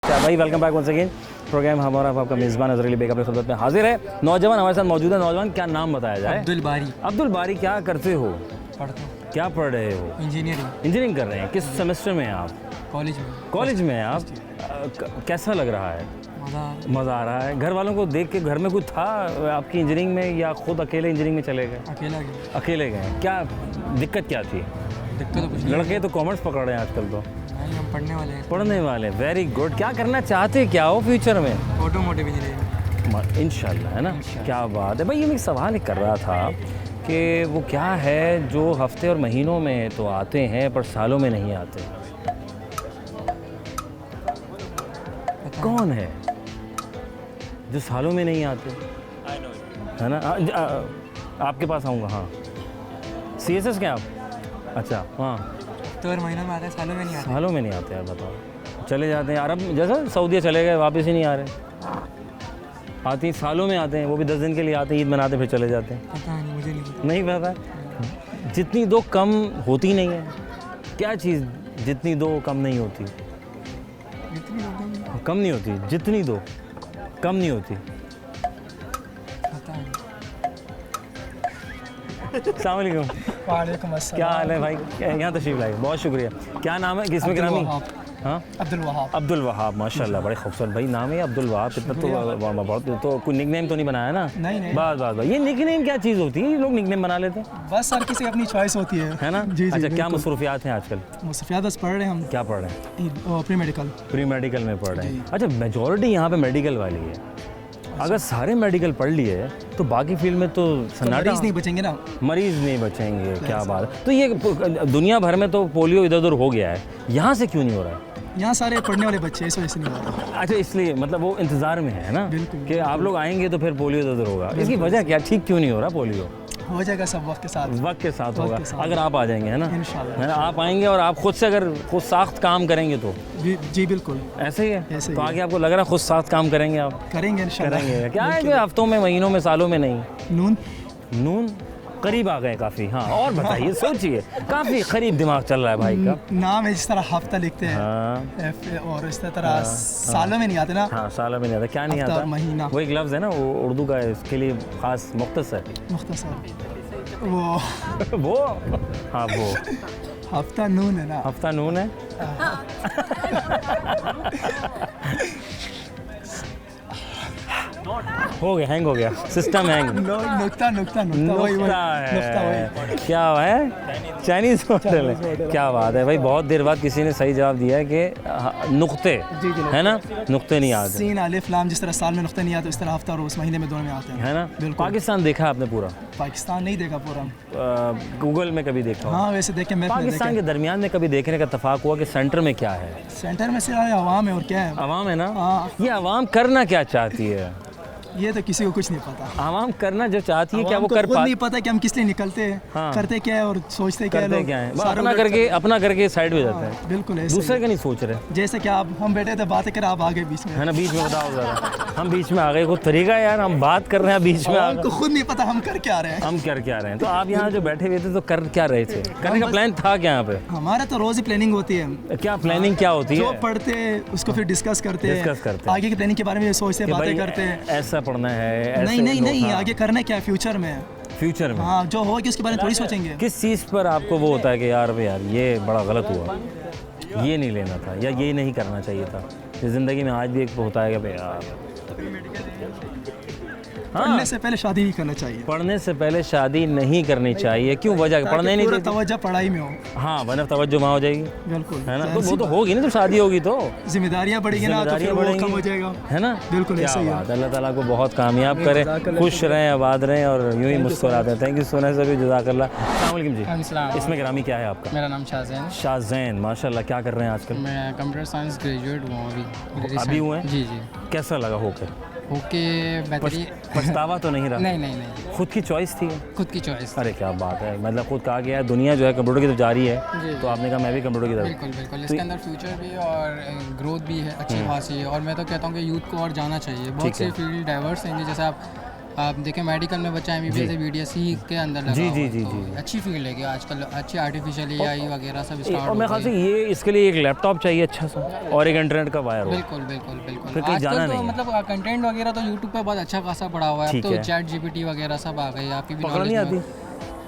हाँ भाई, welcome back once again. Programme हमारा आपका मेज़बान अज़हर अली बेग अपनी खिदमत में हाजिर है। नौजवान हमारे साथ मौजूद है। नौजवान क्या नाम बताया जाए? अब्दुल बारी। अब्दुल बारी, क्या करते हो? पढ़ता हूँ क्या पढ़ रहे हो? इंजीनियरिंग, इंजीनियरिंग कर रहे हैं। किस सेमेस्टर में हैं आप? कॉलेज में। कॉलेज में हैं आप। कैसा लग रहा है? मज़ा आ रहा है? घर वालों को देख के घर में कुछ था आपकी इंजीनियरिंग में, या खुद अकेले इंजीनियरिंग में चले गए? अकेला गया। अकेले गए। क्या दिक्कत क्या थी? दिक्कत तो कुछ नहीं, लड़के तो कॉमर्स पकड़ रहे हैं आजकल तो। नहीं हम पढ़ने वाले हैं। पढ़ने वाले, वेरी गुड। क्या करना चाहते क्या हो फ्यूचर में? Automotive engineering. इंशाल्लाह, है ना? क्या बात है भाई। ये मैं एक सवाल कर रहा था कि वो क्या है जो हफ्ते और महीनों में तो आते हैं पर सालों में नहीं आते? कौन है जो सालों में नहीं आते, है ना? आपके पास आऊँगा। हाँ CSS क्या आप? अच्छा हाँ, तो और महीनों में आता है, सालों में नहीं आता। सालों में नहीं आते यार, बताओ। चले जाते हैं अरब, जैसा सऊदीया चले गए, वापस ही नहीं आ रहे। आती सालों में आते हैं, वो भी 10 दिन के लिए आते हैं, ईद मनाते फिर चले जाते हैं। पता नहीं, मुझे नहीं पता। जितनी दो कम होती नहीं है, क्या चीज़ जितनी दो कम नहीं होती? कम नहीं होती, जितनी दो कम नहीं होती। अस्सलाम वालेकुम। वालेकुम अस्सलाम। क्या हाल है भाई? यहाँ तशरीफ लाए, बहुत शुक्रिया। क्या नाम है? किसमें ग्रामी? हाँ अब्दुल वहाब। अब्दुल वहाब, माशाल्लाह बड़े खूबसूरत भाई नाम है अब्दुल वहाब। इतना तो बहुत, तो कोई निकनेम तो नहीं बनाया ना? नहीं। बस ये निकनेम क्या चीज़ होती है? लोग निकनेम बना लेते हैं, बस हर किसी की अपनी चॉइस होती है ना? जी, अच्छा, क्या बिल्कुल। मसरूफियात हैं आजकल? मुसफ़ियात बस पढ़ रहे हैं हम। क्या पढ़ रहे हैं? Pre medical. प्री मेडिकल में पढ़ रहे हैं। अच्छा, मेजॉरिटी यहाँ पे मेडिकल वाली है। अगर सारे मेडिकल पढ़ लिए तो बाकी फील्ड में तो सन्नाटा, मरीज नहीं बचेंगे ना। मरीज नहीं बचेंगे। क्या बात है। तो ये दुनिया भर में तो पोलियो इधर उधर हो गया है, यहाँ से क्यों नहीं हो रहा है? यहाँ सारे पढ़ने वाले बच्चे, इस वजह से नहीं हो रहा। अच्छा, इसलिए मतलब वो इंतज़ार में है ना बिल्कुल, कि आप लोग आएंगे तो फिर पोलियो इधर उधर होगा। इसकी वजह क्या, ठीक क्यों नहीं हो रहा पोलियो? हो जाएगा सब वक्त के साथ। वक्त के साथ होगा, अगर आप आ जाएंगे, है ना? इंशाल्लाह। है ना? आप आएंगे और आप खुद से अगर खुद साख्त काम करेंगे तो जी बिल्कुल ऐसे ही है। ऐसे ही तो है। आगे आपको लग रहा है खुद साख्त काम करेंगे आप? करेंगे इंशाल्लाह। करेंगे। क्या है कि हफ्तों में, महीनों में, सालों में नहीं? नून। नून करीब आ गए काफ़ी। हाँ, और बताइए, सोचिए, काफ़ी करीब दिमाग चल रहा है भाई का। नाम है जिस तरह हफ्ता लिखते हैं हाँ और इस तरह सालों में नहीं आते ना, हाँ, सालों में नहीं आता। क्या नहीं हफ्ता आता? और महीना। वही ग्लव्स है ना, वो उर्दू का है, इसके लिए खास मुख्तसर मुख्तसर वो वो। हाँ वो हफ्ता नून है ना, हफ्ता नून है। हो गया, हैंग हो गया सिस्टम, हैंग। नुक्ता नुक्ता नुक्ता वही नुक्ता नुक्ता है। वही। क्या है? चाइनीज होटल है। क्या बात है भाई, बहुत देर बाद किसी ने सही जवाब दिया है कि नुक्ते है ना, नुक्ते नहीं आते, सीन अलिफ लाम जिस तरह साल में नुक्ते नहीं आते उस तरह हफ्ता और उस महीने में दोनों में आते हैं, है ना। बिल्कुल। पाकिस्तान देखा आपने पूरा? पाकिस्तान नहीं देखा पूरा, गूगल में कभी देखा? हाँ वैसे देखे मैप में पाकिस्तान देखे। के दरमियान में कभी देखने का इत्तेफाक हुआ कि सेंटर में क्या है? सेंटर में सिर्फ आवाम है और क्या है, आवाम है ना। हाँ। ये आवाम करना क्या चाहती है? ये तो किसी को कुछ नहीं पता। आवाम करना जो चाहती है क्या वो आवाम को कर खुद पा नहीं पता कि हम किस लिए निकलते हैं, हाँ। करते क्या है और सोचते क्या है करते लोग। क्या है? बस सारे अपना लोग करके साइड में जाते हैं, बिल्कुल ऐसे दूसरे ही। का नहीं सोच रहे, जैसे कि आप हम बैठे थे बातें कर, आप आगे बीच में, है ना। बीच में बताओ जरा, हम बीच में आ गए, कोई तरीका है यार, हम बात कर रहे हैं बीच में आ हमको गए, खुद नहीं पता हम कर क्या रहे हैं। हम कर क्या रहे हैं। तो आप यहाँ जो बैठे हुए थे तो कर क्या रहे थे? करने का प्लान था क्या यहाँ पे? हमारा तो रोज ही प्लानिंग होती है, क्या प्लानिंग क्या होती जो है? पढ़ते हैं उसको फिर डिस्कस करते हैं, डिस्कस करते हैं। आगे की प्लानिंग के बारे में सोचते हैं, कि बातें भाई करते हैं। ऐसा पढ़ना है, ऐसे नहीं नहीं नहीं, हाँ, आगे करना क्या है फ्यूचर में, फ्यूचर में। हाँ जो होगी उसके बारे में थोड़ी सोचेंगे। किस चीज़ पर आपको वो होता है कि यार भाई यार ये बड़ा गलत हुआ, ये नहीं लेना था या ये नहीं करना चाहिए था? इस ज़िंदगी में आज भी एक होता है कि भाई यार पढ़ने से पहले शादी नहीं करना चाहिए, पढ़ने से पहले शादी नहीं करनी चाहिए। क्यों? वजह पढ़ने नहीं पूरा देती? तवज्जो पढ़ाई में हो। हाँ, वरना तवज्जो वहाँ हो जाएगी, बिल्कुल है ना। तो वो तो होगी ना, जब शादी होगी तो जिम्मेदारियाँ बढ़ेगी ना, तो फिर वो कम हो जाएगा, है ना। बिल्कुल क्या ऐसे ही है। बात है। अल्लाह ताला को बहुत कामयाब करे, खुश रहें, आबाद रहें और यूं ही मुस्कुराते हैं। थैंक यू सो मच सभी, जज़ाकल्लाह। अस्सलाम वालेकुम जी। इसमें ग्रामी क्या है आपका? मेरा नाम शाहजैन। शाहजैन, माशाल्लाह। क्या कर रहे हैं आजकल? मैं कंप्यूटर साइंस ग्रेजुएट हुआ हूँ अभी हुए हैं? जी जी। कैसा लगा होकर? ओके बेहतरीन। पछतावा तो नहीं रहा? नहीं नहीं नहीं, खुद की चॉइस थी? खुद की चॉइस। अरे क्या बात है, मतलब खुद कहा गया है दुनिया जो है कंप्यूटर की तरफ जा रही है, तो आपने कहा मैं भी कंप्यूटर की तरफ। बिल्कुल बिल्कुल, इसके अंदर फ्यूचर भी और ग्रोथ भी है अच्छी खासी है, और मैं तो कहता हूँ कि यूथ को और जाना चाहिए। बहुत से फील्ड डाइवर्स हैं, जैसे आप देखें मेडिकल में बच्चा MBBS से BDSC के अंदर लगा जी हुआ जी है, जी तो जी। अच्छी फील्ड है कि आजकल अच्छी आर्टिफिशियल AI वगैरह सब और स्टार्ट मेरे ख्याल से ये इसके लिए एक लैपटॉप चाहिए अच्छा सा और एक इंटरनेट का वायर हो। बिल्कुल बिल्कुल फिर बिल्कुल। कहीं जाना आजकल तो नहीं है। मतलब कंटेंट वगैरह तो यूट्यूब पे बहुत अच्छा खासा पड़ा हुआ है, अब ठीक तो है। चैट GPT वगैरह सब आ गई, आपकी भी पकड़ नहीं knowledge में- आती?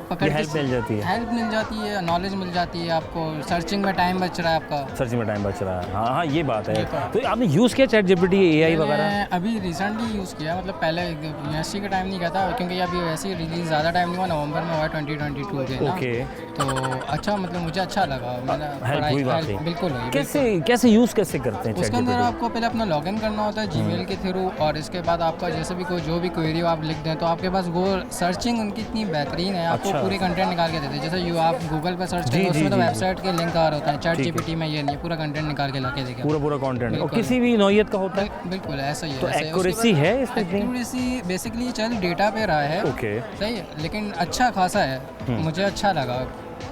पकड़ ये हेल्प मिल जाती है? हेल्प मिल जाती है, नॉलेज मिल जाती है आपको, सर्चिंग में टाइम बच रहा है आपका। सर्चिंग में टाइम बच रहा है। हाँ हाँ, ये बात है। तो आपने यूज़ किया चैट GPT AI वगैरह? मैं अभी रिसेंटली यूज़ किया, मतलब पहले यूनिवर्सिटी के टाइम नहीं किया था, क्योंकि अभी वैसे ही रिलीज ज़्यादा टाइम नहीं हुआ, नवंबर में हुआ 2022 के ना। ओके। तो अच्छा, मतलब मुझे अच्छा लगा, मैंने हेल्प हुई वाकई? बिल्कुल हुई। कैसे यूज़ कैसे करते हैं चैट उसके अंदर GPT? आपको पहले अपना लॉगिन करना होता है जीमेल के थ्रू, और इसके बाद आपका जैसे भी कोई जो भी क्वेरी हो आप लिख दें, तो आपके पास वो सर्चिंग उनकी इतनी बेहतरीन है, आपको अच्छा। पूरी कंटेंट निकाल के देते हैं। जैसे आप गूगल पर सर्च जी, करें, जी, उसमें तो जी, वेबसाइट के लिंक आ रहे होते हैं, चैट ठीक है। GPT में ये नहीं, पूरा कंटेंट निकाल के ला के देगा। पूरा कंटेंट और बिल्कुल। किसी भी नौइयत का होता है? बिल्कुल ऐसा ही है। तो ऐसे- उसके एक्यूरेसी बाद- है इसमें? एक्यूरेसी बेसिकली चल डेटा पे रहा है, ओके। सही है, लेकिन अच्छा खासा है, मुझे अच्छा लगा।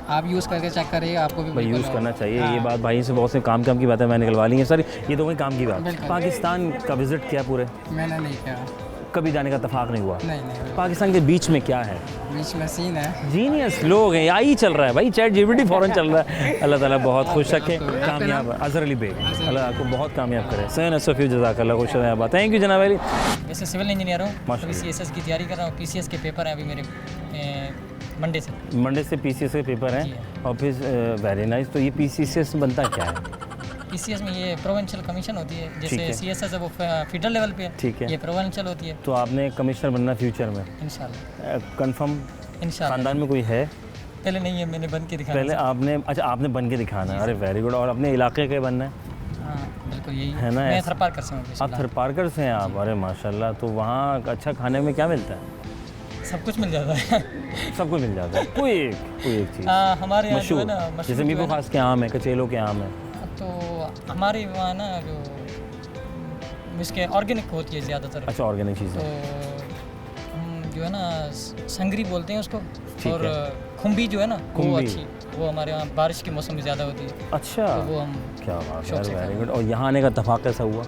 आप यूज़ करके चेक करिए, आपको भी भाई बिल्कुल यूज़ करना चाहिए। हाँ। ये बात भाई से बहुत से काम की बातें मैं निकलवा ली हैं सर, ये तो वही काम की बात। बिल्कुल। पाकिस्तान का विजिट किया पूरे? मैंने नहीं किया, कभी जाने का इत्तेफाक नहीं हुआ? नहीं पाकिस्तान के बीच में क्या है? बीच में सीन है। जीनियस लोग हैं, आई चल रहा है भाई, चैट GPT फ़ौरन चल रहा है। अल्लाह ताला बहुत खुश रखे, कामयाब। अजहर अली बेग, अल्लाह आपको बहुत कामयाब करे। सैन सफ़ी जज़ाकल्लाह, खुश रहें आप। थैंक यू जनाब अली। वैसे सिविल इंजीनियर हूँ, माशाल्लाह। अभी CSS की तैयारी कर रहा हूँ। PCS के पेपर हैं अभी मेरे मंडे से। मंडे से PCS के पेपर जी हैं हाँ। और फिर वेरी नाइस। तो ये PCS बनता क्या है? PCS में ये प्रोविंशियल कमीशन होती है, ठीक है। जैसे CSS है वो फेडरल लेवल पे है, ठीक है। ये प्रोविंशियल होती है। तो आपने कमिश्नर बनना फ्यूचर में इंशाल्लाह कंफर्म? इंशाल्लाह। खानदान में कोई है? पहले नहीं है, मैंने बन के दिखाया। पहले आपने, अच्छा आपने बन के दिखाना है। अरे वेरी गुड। और अपने इलाके के बनना है? हाँ बिल्कुल यही है ना, मैं ऐसा- थरपारकर से हूँ आप बेसिकली। थरपारकर से हैं आप? अरे माशाल्लाह। तो वहाँ अच्छा खाने में क्या मिलता है? सब कुछ मिल जाता है। सब कुछ मिल जाता है। कोई एक चीज़ हाँ, हमारे यहाँ जो मशहूर, है ना, मशहूर जैसे जो मीठू है ना- खास के आम है, कचेलों के आम है। तो हमारे वहाँ ना जो इसके ऑर्गेनिक होती है ज़्यादातर। अच्छा, ऑर्गेनिक तो चीज़ें। हम जो है ना संगरी बोलते हैं उसको, ठीक और है। खुम्बी जो है ना वो खुम्बी। अच्छी, वो हमारे यहाँ बारिश के मौसम में ज़्यादा होती है, अच्छा, तो वो हम क्या बात शौक है, से वेरी खाते गुड। और यहाँ आने का इत्तेफाक कैसा हुआ?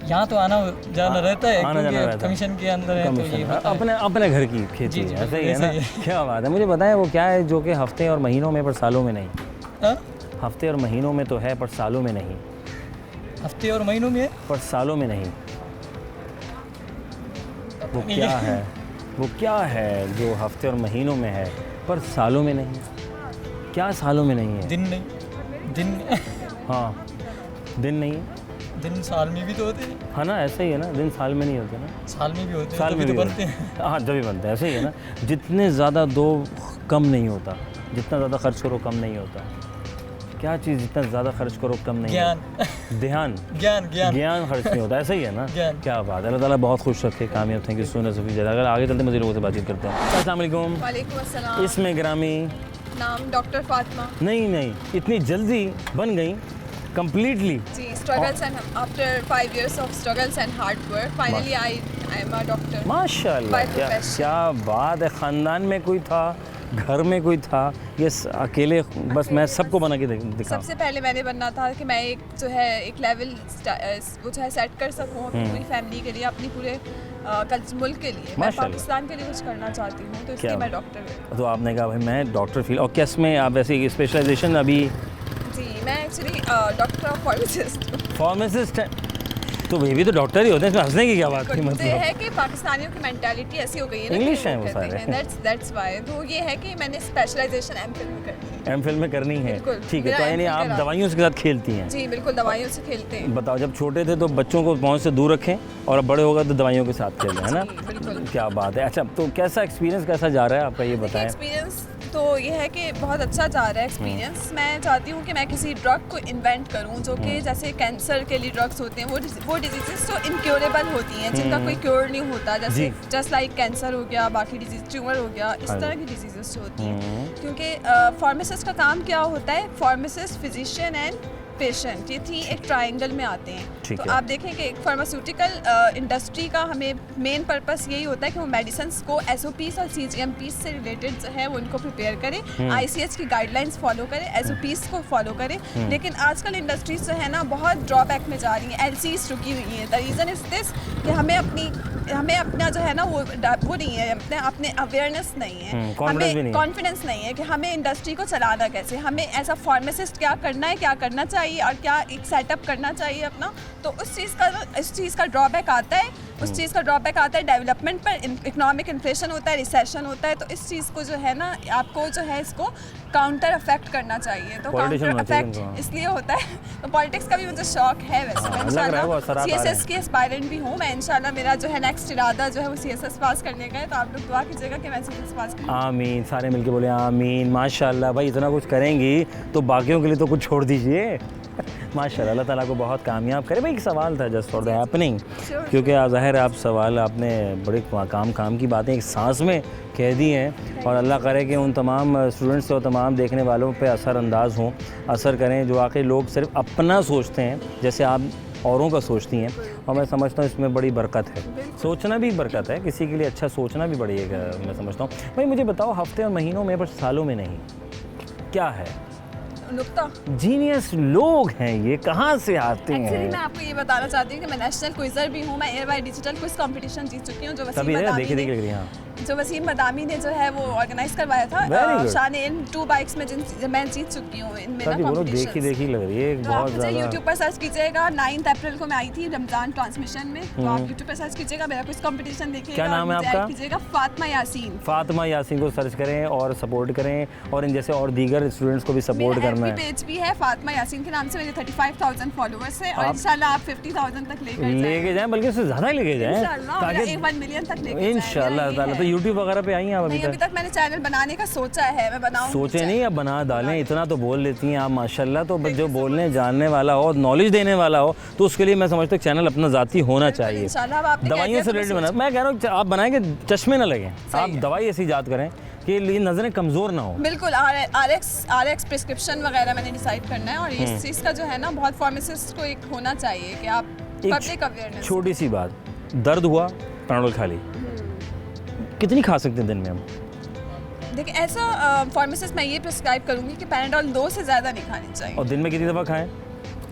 यहाँ तो आना जाना रहता है आना जाना क्योंकि रहता है। कमीशन के अंदर है तो ये होता है। अपने अपने घर की खेती है, ऐसे ही है ना। ऐसे क्या बात है, मुझे बताएं वो क्या है जो कि हफ्ते और महीनों में पर सालों में नहीं? हाँ? हफ्ते और महीनों में तो है पर सालों में नहीं, हफ्ते और महीनों में है। पर सालों में नहीं। वो क्या है, वो क्या है जो हफ्ते और महीनों में है पर सालों में नहीं? क्या सालों में नहीं है? दिन नहीं, दिन हाँ, दिन नहीं है, दिन साल में भी तो होते हैं, है ना, ऐसा ही है ना, दिन साल में नहीं होते ना, साल में भी होते हैं, साल तभी में तो भी बनते हैं। हाँ जब भी बनते हैं, ऐसे ही है ना। जितने ज़्यादा दो कम नहीं होता, जितना ज़्यादा खर्च करो कम नहीं होता। क्या चीज़ जितना ज़्यादा खर्च करो कम नहीं ज्ञान होता? ध्यान, ज्ञान ज्ञान ज्ञान खर्च नहीं होता, ऐसा ही है ना। ज्ञान। क्या बात है, अल्लाह ताला बहुत खुश रखे, कामयाब। Thank you so much Safi. अगर आगे चलते मज़ीद लोगों से बातचीत करते हैं। अस्सलाम वालेकुम। वालेकुम अस्सलाम। इसमें ग्रामी नाम डॉक्टर फातिमा। नहीं, इतनी जल्दी बन गई कम्प्लीटली? जी, struggles and after 5 years of struggles and hard work finally I am a doctor. माशाल्लाह, By क्या profession। क्या बात है। ख़ानदान में कोई था, घर में कोई था, ये अकेले बस मैं सबको बना के दिखा? सबसे पहले मैंने बनना था कि मैं एक जो है एक लेवल वो जो है सेट कर सकूँ अपनी पूरी फैमिली के लिए, अपनी पूरे मुल्क के लिए। मैं माशाल्लाह। पाकिस्तान के लिए कुछ करना चाहती हूँ, तो इसलिए क्या मैं डॉक्टर। तो आपने कहा भाई मैं डॉक्टर फील्ड, और किस में आप वैसे स्पेशलाइजेशन अभी? जी, मैं actually doctor of pharmacist. Pharmacist हैं तो वे भी तो डॉक्टर ही होते हैं, इसमें हंसने की क्या बात थी? ये मतलब है कि पाकिस्तानियों की मेंटालिटी ऐसी हो गई है ना, English कि हैं वो सारे। That's why. तो ये है कि मैंने स्पेशलाइजेशन एमफिल में करनी है। एमफिल में करनी है, बिल्कुल। ठीक है। मेरा तो यानी MPhil आप करा। दवाइयों के साथ खेलती हैं? जी बिल्कुल, दवाइयों से खेलते हैं। बताओ, जब छोटे थे तो बच्चों को पहुंच से दूर रखें और अब बड़े होगा तो दवाइयों के साथ खेलें, है ना? जी, बिल्कुल। क्या बात है। अच्छा, तो कैसा एक्सपीरियंस कैसा जा रहा है आपका, ये बताएं। एक्सपीरियंस तो ये है कि बहुत अच्छा जा रहा है एक्सपीरियंस। मैं चाहती हूँ कि मैं किसी ड्रग को इन्वेंट करूँ जो कि जैसे कैंसर के लिए ड्रग्स होते हैं, वो डिजीज़ जो इनक्योरेबल होती हैं, जिनका कोई क्योर नहीं होता, जैसे जस्ट लाइक कैंसर हो गया, बाकी डिजीज ट्यूमर हो गया, इस तरह की डिजीजेस जो होती हैं। क्योंकि फार्मासिस्ट का काम क्या होता है, फार्मासिस्ट, फिजिशियन एंड पेशेंट, ये थी एक ट्रायंगल में आते हैं। तो आप देखें कि एक फार्मास्यूटिकल इंडस्ट्री का हमें मेन पर्पस यही होता है कि वो मेडिसिन्स को SOPs और CGMPs से रिलेटेड जो है वो उनको प्रिपेयर करें, ICH की गाइडलाइंस फॉलो करें, SOPs को फॉलो करें। लेकिन आजकल इंडस्ट्रीज जो है ना बहुत ड्रॉबैक में जा रही हैं, LCs रुकी हुई हैं। द रीज़न इज़ दिस कि हमें अपना जो है ना वो नहीं है, अपने अवेयरनेस नहीं है, हमें कॉन्फिडेंस नहीं है कि हमें इंडस्ट्री को चलाना कैसे, हमें एज अ फार्मासिस्ट क्या करना है, क्या करना चाहिए और क्या एक सेटअप करना चाहिए अपना। तो इस चीज़ का ड्रॉबैक आता है, उस चीज़ का ड्रॉबैक आता है डेवलपमेंट पर। इकोनॉमिक इन्फ्लेशन होता है, रिसेशन होता है, तो इस चीज़ को जो है ना आपको जो है इसको काउंटर अफेक्ट करना चाहिए। तो काउंटर अफेक्ट इसलिए होता है। तो पॉलिटिक्स का भी मुझे शौक है वैसे। मैं इंशाल्लाह CSS की एस्पायरेंट भी हूँ। मैं इंशाल्लाह मेरा जो है नेक्स्ट इरादा जो है वो CSS पास करने का है। तो आप लोग दुआ कीजिएगा कि मैं CSS पास करूँ। आमीन, सारे मिलके बोले आमीन। माशाल्लाह भाई, इतना कुछ करेंगी तो बाकियों के लिए तो कुछ छोड़ दीजिए। माशाल्लाह, अल्लाह ताला को बहुत कामयाब करे। भाई एक सवाल था जस्ट फॉर द हैपनिंग, क्योंकि ज़ाहिर है आप सवाल आपने बड़े काम की बातें एक सांस में कह दी हैं, और अल्लाह करे कि उन तमाम स्टूडेंट्स और तमाम देखने वालों पे असर असर करें जो आखिर लोग सिर्फ अपना सोचते हैं जैसे आप औरों का सोचती हैं। और मैं समझता हूँ इसमें बड़ी बरकत है, सोचना भी बरकत है, किसी के लिए अच्छा सोचना भी बड़ी है, मैं समझता हूँ। भाई मुझे बताओ, हफ्ते और महीनों में पर सालों में नहीं, क्या है? नुक्ता। जीनियस लोग हैं ये, कहाँ से आते हैं? एक्चुअली मैं आपको ये बताना चाहती हूँ कि मैं नेशनल क्विज़र भी हूँ। मैं air by digital quiz competition जीत चुकी हूँ, जो वसीम मदामी ने जो है वो ऑर्गेनाइज करवाया था। शान इन 2 बाइक्स में मैं जीत चुकी हूँ इनमें ना कॉम्पिटिशन। देखी लग रही है तो आप मुझे यूट्यूब पर सर्च कीजिएगा। 9 अप्रैल को मैं आई थी रमज़ान ट्रांसमिशन में, तो आप यूट्यूब पर सर्च कीजिएगा, मेरा कुछ कंपटीशन देखिएगा। क्या नाम है आपका? कीजिएगा फातिमा यासीन। फातिमा यासीन को सर्च करें और सपोर्ट करें, और इन जैसे और दीगर स्टूडेंट्स को भी सपोर्ट करना है। पेज भी है फातिमा यासीन के नाम से, मेरे 35,000 फॉलोअर्स हैं, और इंशाल्लाह आप 50,000 तक लेके जाएं, बल्कि उससे ज़्यादा लेके जाएं, ताकि 1 मिलियन तक लेके जाएं इंशाल्लाह ताला। तो यूट्यूब वगैरह पे आई हैं आप? अभी तक मैंने चैनल बनाने का सोचा है, मैं बनाऊंगी। सोचे नहीं, अब बना डालें। इतना तो बोल लेती हैं आप माशाल्लाह। तो जो बोलने जानने वाला हो, नॉलेज देने वाला हो, तो उसके लिए मैं समझता हूँ चैनल अपना ज़ाती होना चाहिए। दवाइयों से रिलेटेड बना, मैं कह रहा हूँ आप बनाएंगे चश्मे ना लगें, आप दवाई ऐसी याद करें कि ये नज़रें कमज़ोर ना हो। बिल्कुल। RX प्रिस्क्रिप्शन वगैरह मैंने डिसाइड करना है, और इस चीज़ का जो है ना बहुत फार्मासिस्ट को एक होना चाहिए कि आप पब्लिक अवेयरनेस। छोटी सी बात, दर्द हुआ पैराडोल खा ली, कितनी खा सकते हैं दिन में हम? देखिए ऐसा फार्मासिस्ट मैं ये प्रिस्क्राइब करूँगी कि पैराडोल 2 से ज़्यादा नहीं खानी चाहिए। और दिन में कितनी दफ़ा खाएं?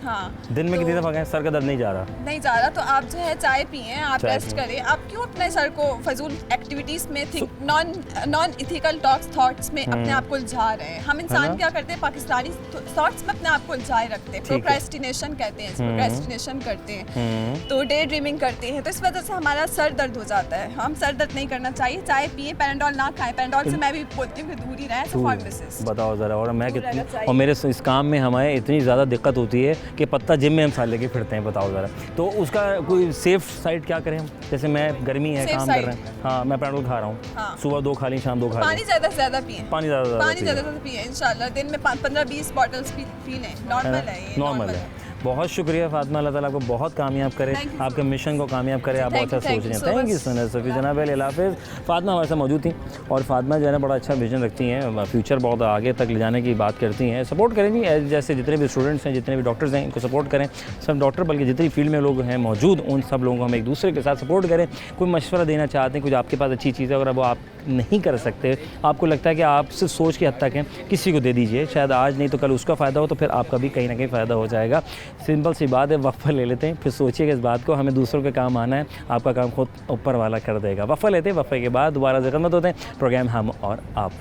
हाँ दिन में कितनी दफ़ा गए? सर का दर्द नहीं जा रहा? नहीं जा रहा, तो आप जो है चाय पिए, आप चाय रेस्ट पिएं। करें। आप क्यों अपने सर को फजूल एक्टिविटीज़ में नॉन इथिकल थॉट्स में अपने आप को उलझा रहे हैं? हम इंसान क्या करते हैं, पाकिस्तानी थॉट्स में अपने आप को उलझाए रखते हैं, प्रोक्रेस्टिनेशन कहते हैं, प्रोक्रेस्टिनेशन करते हैं, तो डे ड्रीमिंग करते हैं, तो इस वजह से हमारा सर दर्द हो जाता है। हम सर दर्द नहीं करना चाहिए, चाय पिए, पैराडोल ना खाएं। पैराडोल से मैं भी बोलती हूँ कि दूर ही रहें, एज अ फार्मासिस्ट। बताओ ज़रा। और मैं दूर कितनी, रहना चाहिए। और मेरे इस काम में हमें इतनी ज़्यादा दिक्कत होती है कि पत्ता जिम में हम साल लेके फिरते हैं। बताओ ज़रा, तो उसका कोई सेफ साइड क्या करें हम? जैसे मैं गर्मी है, Safe काम कर रहे हैं, हाँ मैं पैराडोल खा रहा हूँ, हाँ। सुबह 2 खा ली, शाम 2 खा ली। पानी ज़्यादा से ज़्यादा पिए, पानी ज़्यादा पानी ज़्यादा से पिए इंशाल्लाह। दिन में 15-20 बॉटल्स पी लें, नॉर्मल है ये, नॉर्मल है। बहुत शुक्रिया फातिमा, अल्लाह ताला आपको बहुत कामयाब करे, आपके मिशन को कामयाब करे, आप बहुत अच्छा सोच रहे हैं। Thank you so much Safi जनाब, अल्लाह हाफ़िज़। फातिमा हमारे साथ मौजूद थी, और फातिमा जो है ना बड़ा अच्छा विजन रखती हैं, फ्यूचर बहुत आगे तक ले जाने की बात करती हैं। सपोर्ट करें जी, जैसे जितने भी स्टूडेंट्स हैं, जितने भी डॉक्टर्स हैं, इनको सपोर्ट करें। सब डॉक्टर बल्कि जितनी फील्ड में लोग हैं मौजूद, उन सब लोगों को हम एक दूसरे के साथ सपोर्ट करें। कोई मशवरा देना चाहते हैं, कुछ आपके पास अच्छी चीज़ है और अब वो आप नहीं कर सकते, आपको लगता है कि आप सिर्फ सोच के हद तक हैं, किसी को दे दीजिए, शायद आज नहीं तो कल उसका फ़ायदा हो, तो फिर आपका भी कहीं ना कहीं फ़ायदा हो जाएगा। सिंपल सी बात है, वफ़ा ले लेते हैं, फिर सोचिएगा इस बात को, हमें दूसरों के काम आना है, आपका काम खुद ऊपर वाला कर देगा। वफ़ा लेते हैं, वफ़े के बाद दोबारा से खिदमत होते हैं। प्रोग्राम हम और आप।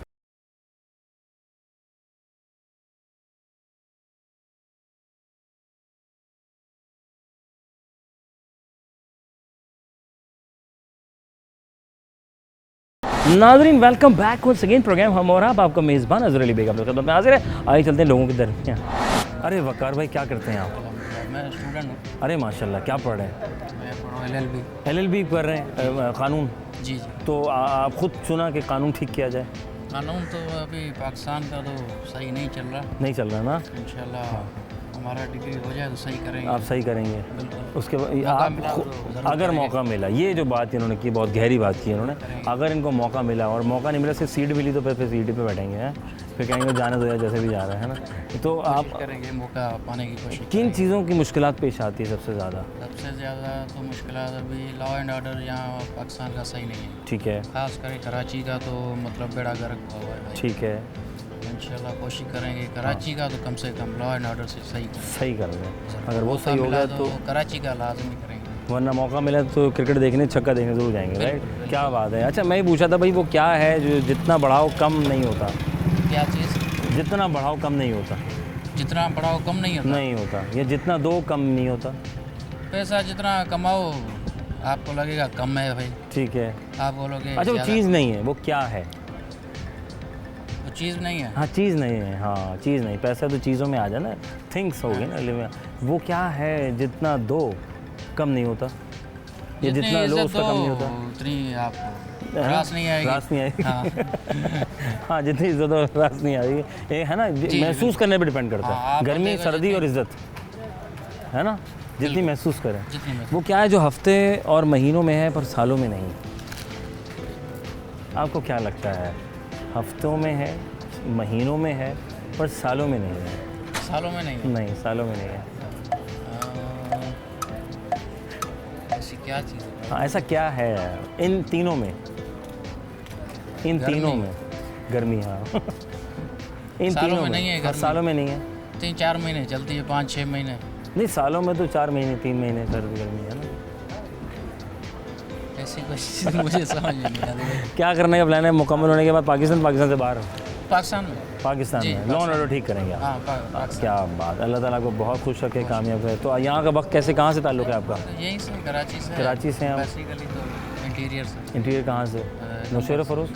नाज़रीन welcome back once again, programme हम और आप, आपका मेज़बान अज़हर अली बेग आप लोग खिदमत में हाज़िर है। आइए चलते हैं लोगों के दरमियान। अरे वकार भाई, क्या करते हैं आप? मैं स्टूडेंट हूँ। अरे माशाल्लाह, क्या पढ़ रहे हैं? मैं पढ़ रहा हूँ LLB कर रहे हैं, कानून। जी। तो आप खुद चुना कि कानून ठीक किया जाए? कानून तो अभी पाकिस्तान का तो सही नहीं चल रहा। नहीं चल रहा ना? इंशाल्लाह हमारा डिग्री हो जाए तो सही करेंगे। आप सही करेंगे उसके बाद अगर मौका मिला, ये जो बात इन्होंने की बहुत गहरी बात की इन्होंने, अगर इनको मौका मिला और मौका नहीं मिला, सिर्फ सीट मिली तो फिर सीट पे बैठेंगे हैं, फिर कहेंगे जाने दो जैसे भी जा रहे हैं ना। तो आप करेंगे मौका पाने की कोशिश। किन चीज़ों की मुश्किलात पेश आती है सबसे ज़्यादा? सबसे ज़्यादा तो मुश्किल अभी लॉ एंड ऑर्डर यहाँ पाकिस्तान का सही नहीं है। ठीक है। खास करके कराची का तो मतलब बेड़ा गर्क हुआ है। ठीक है, इंशाल्लाह कोशिश करेंगे कराची का तो कम से कम लॉ एंड ऑर्डर से सही कर दें। अगर वो सही हो गया तो कराची का लाजमी करेंगे, वरना मौका मिला तो क्रिकेट देखने, छक्का देखने ज़रूर जाएंगे। राइट, क्या बात है। अच्छा, मैं ही पूछा था भाई, वो क्या है जो जितना बढ़ाओ कम नहीं होता? क्या चीज़? जितना बढ़ाओ कम नहीं होता। जितना बढ़ाओ कम नहीं होता, या जितना दो कम नहीं होता। पैसा जितना कमाओ आपको लगेगा कम है भाई। ठीक है, आप बोलोगे अच्छा वो चीज़ नहीं है, वो क्या है? वो चीज़ नहीं है। हाँ, चीज़ नहीं है, हाँ चीज़ नहीं। पैसा तो चीज़ों में आ जाए ना, थिंग्स हो गए ना। वो क्या है जितना दो कम नहीं होता, ये जितना लो उसका कम नहीं होता? उतनी आपको रास नहीं आएगी। रास नहीं आएगी। हाँ, जितनी इज्जत हो रास नहीं आएगी, ये है ना, महसूस करने पे डिपेंड करता है। गर्मी, सर्दी और इज्जत है ना, जितनी महसूस करें। वो क्या है जो हफ्ते और महीनों में है पर सालों में नहीं? आपको क्या लगता है? हफ्तों में है, महीनों में है, पर सालों में नहीं है। सालों में नहीं? नहीं, सालों में नहीं है। ऐसी क्या चीज़ है? हाँ, ऐसा क्या है इन तीनों में? इन तीनों में गर्मी, हाँ इन तीनों में नहीं है। हाँ, सालों में नहीं है। 3-4 महीने चलती है, 5-6 महीने नहीं, सालों में तो 4 महीने 3 महीने सर्दी गर्मी है ना। ऐसी कुछ मुझे समझ नहीं आता। क्या करने का प्लान है मुकम्मल होने के बाद? पाकिस्तान से बाहर? पाकिस्तान में लॉ एंड ऑर्डर ठीक करेंगे आप? हाँ, क्या बात, अल्लाह ताला को बहुत खुश रखे, कामयाब करे। तो यहाँ का वक्त कैसे, कहाँ से ताल्लुक़ है आपका? यहीं से, कराची से। कराची से हैं? बेसिकली तो इंटीरियर से। इंटीरियर कहाँ से? नौशेरा फरोज?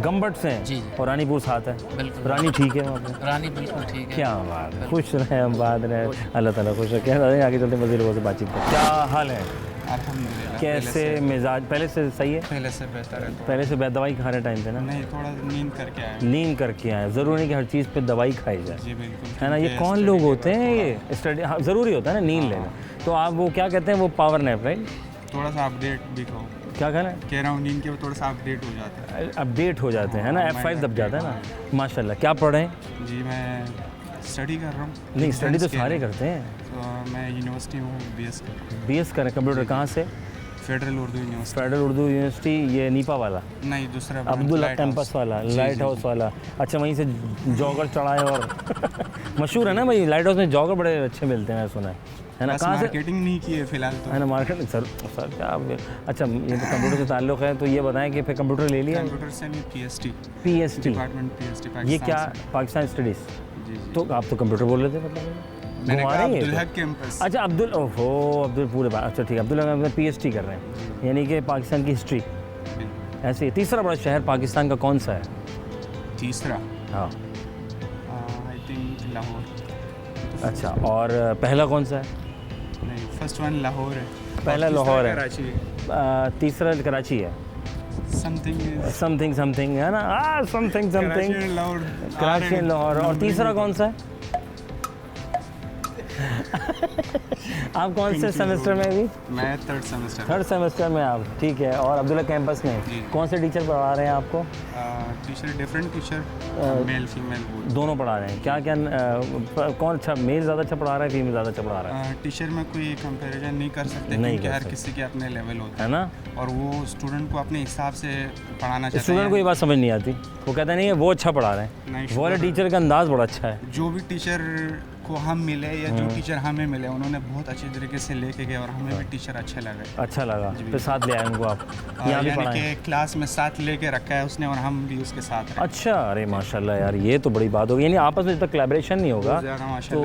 गम्बट से हैं? जी। और रानीपुर साथ है? बिल्कुल। रानी ठीक है वहाँ पर? रानी बिल्कुल ठीक है। क्या बात है, खुश रहें, हम बात रहे, अल्लाह ताला खुश रखे। आगे चलते मज़ीद लोगों से बातचीत करें। क्या हाल है? अल्हम्दुलिल्लाह। कैसे मिजाज? पहले से सही है? पहले से बेहतर है। पहले से दवाई खा रहे टाइम पे ना? नहीं, थोड़ा नींद करके आए। नींद करके आए, ज़रूरी नहीं कि हर चीज़ पे दवाई खाई जाए। जी बिल्कुल, है ना। ये कौन लोग होते हैं? ये स्टडी, हाँ ज़रूरी होता है ना नींद लेना। तो आप वो क्या कहते हैं, वो पावर नैप, राइट? थोड़ा सा अपडेट भी कहो। क्या कहना है? कह रहा हूँ नींद के वो थोड़ा सा अपडेट हो जाता है। अपडेट हो जाते हैं ना, F5 दब जाता है ना। माशाल्लाह। क्या पढ़ रहे हैं? जी मैं स्टडी कर रहा हूँ। नहीं, स्टडी तो सारे करते हैं। तो मैं यूनिवर्सिटी में BS BS करें। कंप्यूटर कहाँ से? Federal Urdu university. Federal Urdu university, ये नीपा वाला? नहीं, दूसरा अब्दुल्ला कैंपस वाला, लाइट हाउस वाला। अच्छा, वहीं से जॉगर चढ़ाए और मशहूर है ना भाई, लाइट हाउस में जॉगर बड़े अच्छे मिलते हैं, मैं सुना है ना? कहाँ से मार्केटिंग नहीं की है फिलहाल तो। है ना, मार्केटिंग? सर क्या अच्छा, ये तो कंप्यूटर से ताल्लुक़ है, तो ये बताएं कि फिर कंप्यूटर ले लिया? कंप्यूटर से नहीं, PhD डिपार्टमेंट पाकिस्तान। ये क्या? पाकिस्तान स्टडीज़? तो आप तो कंप्यूटर बोल रहे थे, मतलब मैंने कहा घुमा रहे हैं अब्दुल ये हक तो। कैंपस। अच्छा, अब्दुल पूरे बात। अच्छा ठीक है, अब्दुल हक में PhD कर रहे हैं, यानी कि पाकिस्तान की हिस्ट्री ऐसे ही। तीसरा बड़ा शहर पाकिस्तान का कौन सा है? तीसरा, हाँ, आई थिंक लाहौर। अच्छा, और पहला कौन सा है? नहीं, फर्स्ट वन लाहौर है। पहला तीसरा लाहौर है, कराची। तीसरा कराची है। समथिंग है ना, समथिंग कराची एंड लाहौर। और तीसरा कौन सा है? आप कौन से सेमेस्टर में अभी? मैं थर्ड सेमेस्टर में आप, ठीक है। और अब्दुल्ला कैंपस में कौन से टीचर पढ़ा रहे हैं आपको? Teacher, different teacher, male female दोनों पढ़ा रहे हैं। क्या कौन अच्छा, मेल ज़्यादा अच्छा पढ़ा रहा है, फीमेल ज़्यादा अच्छा पढ़ा रहा है? टीचर में कोई कंपैरिजन नहीं कर सकते, नहीं क्योंकि कर हर सकते। किसी के अपने लेवल होता है ना? और वो स्टूडेंट को अपने हिसाब से पढ़ाना चाहते हैं। स्टूडेंट को ये बात समझ नहीं आती, वो कहते नहीं है वो अच्छा पढ़ा रहे हैं, नहीं, वो वाले टीचर का अंदाज़ बड़ा अच्छा है। जो भी टीचर को हम मिले या जो टीचर हमें मिले, उन्होंने बहुत अच्छे तरीके से लेके गए और हमें भी टीचर अच्छे लगे। अच्छा लगा, फिर साथ ले आए उनको आप यहाँ भी यानी पढ़ाएं? कि क्लास में साथ लेके रखा है उसने और हम भी उसके साथ रहे। अच्छा, अरे माशाल्लाह यार, ये तो बड़ी बात होगी। यानी आपस में जब तक कोलैबोरेशन नहीं होगा तो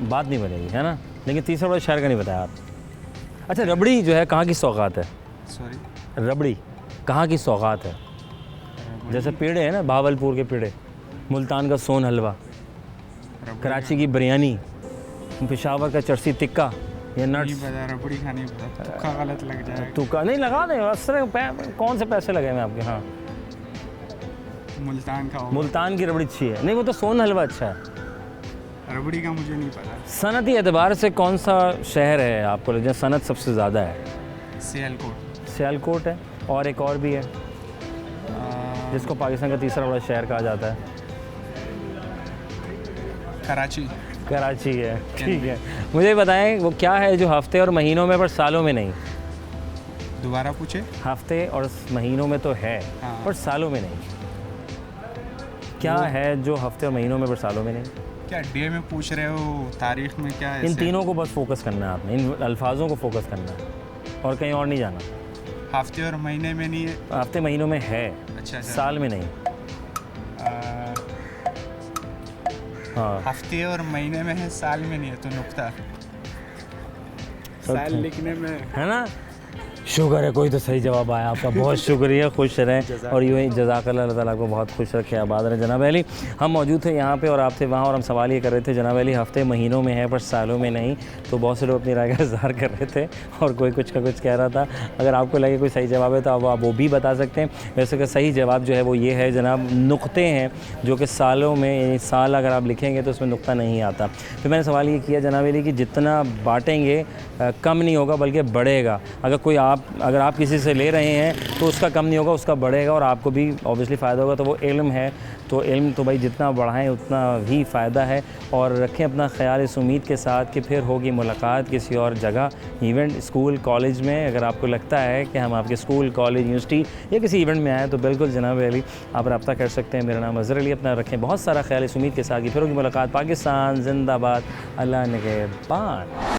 बात नहीं बनेगी, है ना? लेकिन तीसरा बड़ा शहर का नहीं बताया आप। अच्छा, रबड़ी जो है कहाँ की सौगात है? सॉरी, रबड़ी कहाँ की सौगात है? जैसे पेड़े हैं ना, भावलपुर के पेड़े, मुल्तान का सोन हलवा, कराची की बिरयानी, पेशावर का चरसी टिक्का, या नट्स। रबड़ी खानी तुक्का गलत लग जाएगा। तुक्का नहीं लगा दें, कौन से पैसे लगे हैं आपके? हाँ, मुल्तान की रबड़ी अच्छी है। नहीं, वो तो सोन हलवा अच्छा है। रबड़ी का मुझे नहीं पता। सनती एतबार से कौन सा शहर है आपको लगे सनत सबसे ज़्यादा है? सियालकोट है, और एक और भी है जिसको पाकिस्तान का तीसरा बड़ा शहर कहा जाता है। कराची है, ठीक है। मुझे बताएं वो क्या है जो हफ्ते और महीनों में पर सालों में नहीं? दोबारा पूछे। हफ्ते और महीनों में तो है, पर सालों में नहीं। क्या है जो हफ्ते और महीनों में पर सालों में नहीं? क्या डे में पूछ रहे हो, तारीख में क्या है? इन तीनों को बस फोकस करना है आपने, इन अल्फाजों को फोकस करना है और कहीं और नहीं जाना। हफ्ते और महीने में नहीं है? हफ्ते महीनों में है। अच्छा। साल में नहीं। हाँ, हफ्ते और महीने में है, साल में नहीं है, तो नुक्ता साल लिखने में है ना? शुक्र है, कोई तो सही जवाब आया आपका, बहुत शुक्रिया, खुश रहें और यूँ ही जज़ाकल्लाह, अल्लाह ताला को बहुत खुश रखे, आबाद रहे। जनाब अली, हम मौजूद थे यहाँ पे और आप थे वहाँ, और हम सवाल ये कर रहे थे जनाब अली, हफ्ते महीनों में है पर सालों में नहीं। तो बहुत से लोग अपनी राय का इज़हार कर रहे थे और कोई कुछ का कुछ कह रहा था। अगर आपको लगे कोई सही जवाब है तो आप वो भी बता सकते हैं। वैसे का सही जवाब जो है वो ये है जनाब, नुक्ते हैं जो कि सालों में, यानी साल अगर आप लिखेंगे तो उसमें नुक्ता नहीं आता। फिर मैंने सवाल ये किया जनाब अली कि जितना बाँटेंगे कम नहीं होगा बल्कि बढ़ेगा। अगर आप किसी से ले रहे हैं तो उसका कम नहीं होगा, उसका बढ़ेगा और आपको भी ऑब्वियसली फ़ायदा होगा। तो वो इल्म है, तो इल्म तो भाई जितना बढ़ाएं उतना ही फ़ायदा है। और रखें अपना ख्याल इस उम्मीद के साथ कि फिर होगी मुलाकात किसी और जगह, इवेंट, स्कूल, कॉलेज में। अगर आपको लगता है कि हम आपके स्कूल, कॉलेज, यूनिवर्सिटी या किसी इवेंट में आए तो बिल्कुल जनाब अली आप रब्ता कर सकते हैं। मेरा नाम अज़हर अली, अपना रखें बहुत सारा ख्याल इस उम्मीद के साथ कि फिर होगी मुलाकात। पाकिस्तान जिंदाबाद, अल्लाह निगहबान।